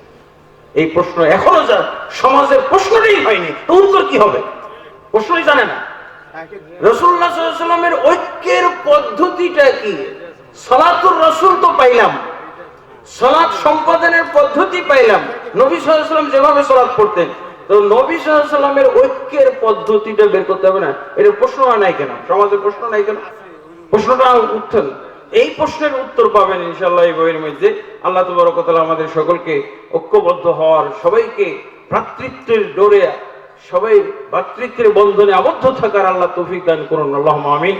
এই প্রশ্ন এখনো সমাজের প্রশ্নটাই হয়নি, তো উত্তর কি হবে? প্রশ্নই জানে না। রাসূলুল্লাহ সাল্লাল্লাহু আলাইহি ওয়াসাল্লামের ঐক্যের পদ্ধতিটা কি? সালাতুর রাসূল তো পাইলাম, সালাত সম্পাদনের পদ্ধতি পাইলাম, নবী সাল্লাল্লাহু আলাইহি ওয়াসাল্লাম যেভাবে সালাত পড়তেন, তো নবী সাল্লাল্লাহু আলাইহি ওয়াসাল্লামের ঐক্যের পদ্ধতিটা বের করতে হবে না? এটা প্রশ্ন হয় নাই কেন? সমাজে প্রশ্ন নাই কেন? প্রশ্নটা উত্তর, এই প্রশ্নের উত্তর পাবেন ইনশাআল্লাহ এই বইয়ের মধ্যে। আল্লাহ তাবারক ওয়া তাআলা আমাদের সকলকে ঐক্যবদ্ধ হওয়ার, সবাইকে ভ্রাতৃত্বের ডোরে, সবাই ভ্রাতৃত্বের বন্ধনে আবদ্ধ থাকার আল্লাহ তৌফিক দান করুন। আল্লাহুম্মা আমিন।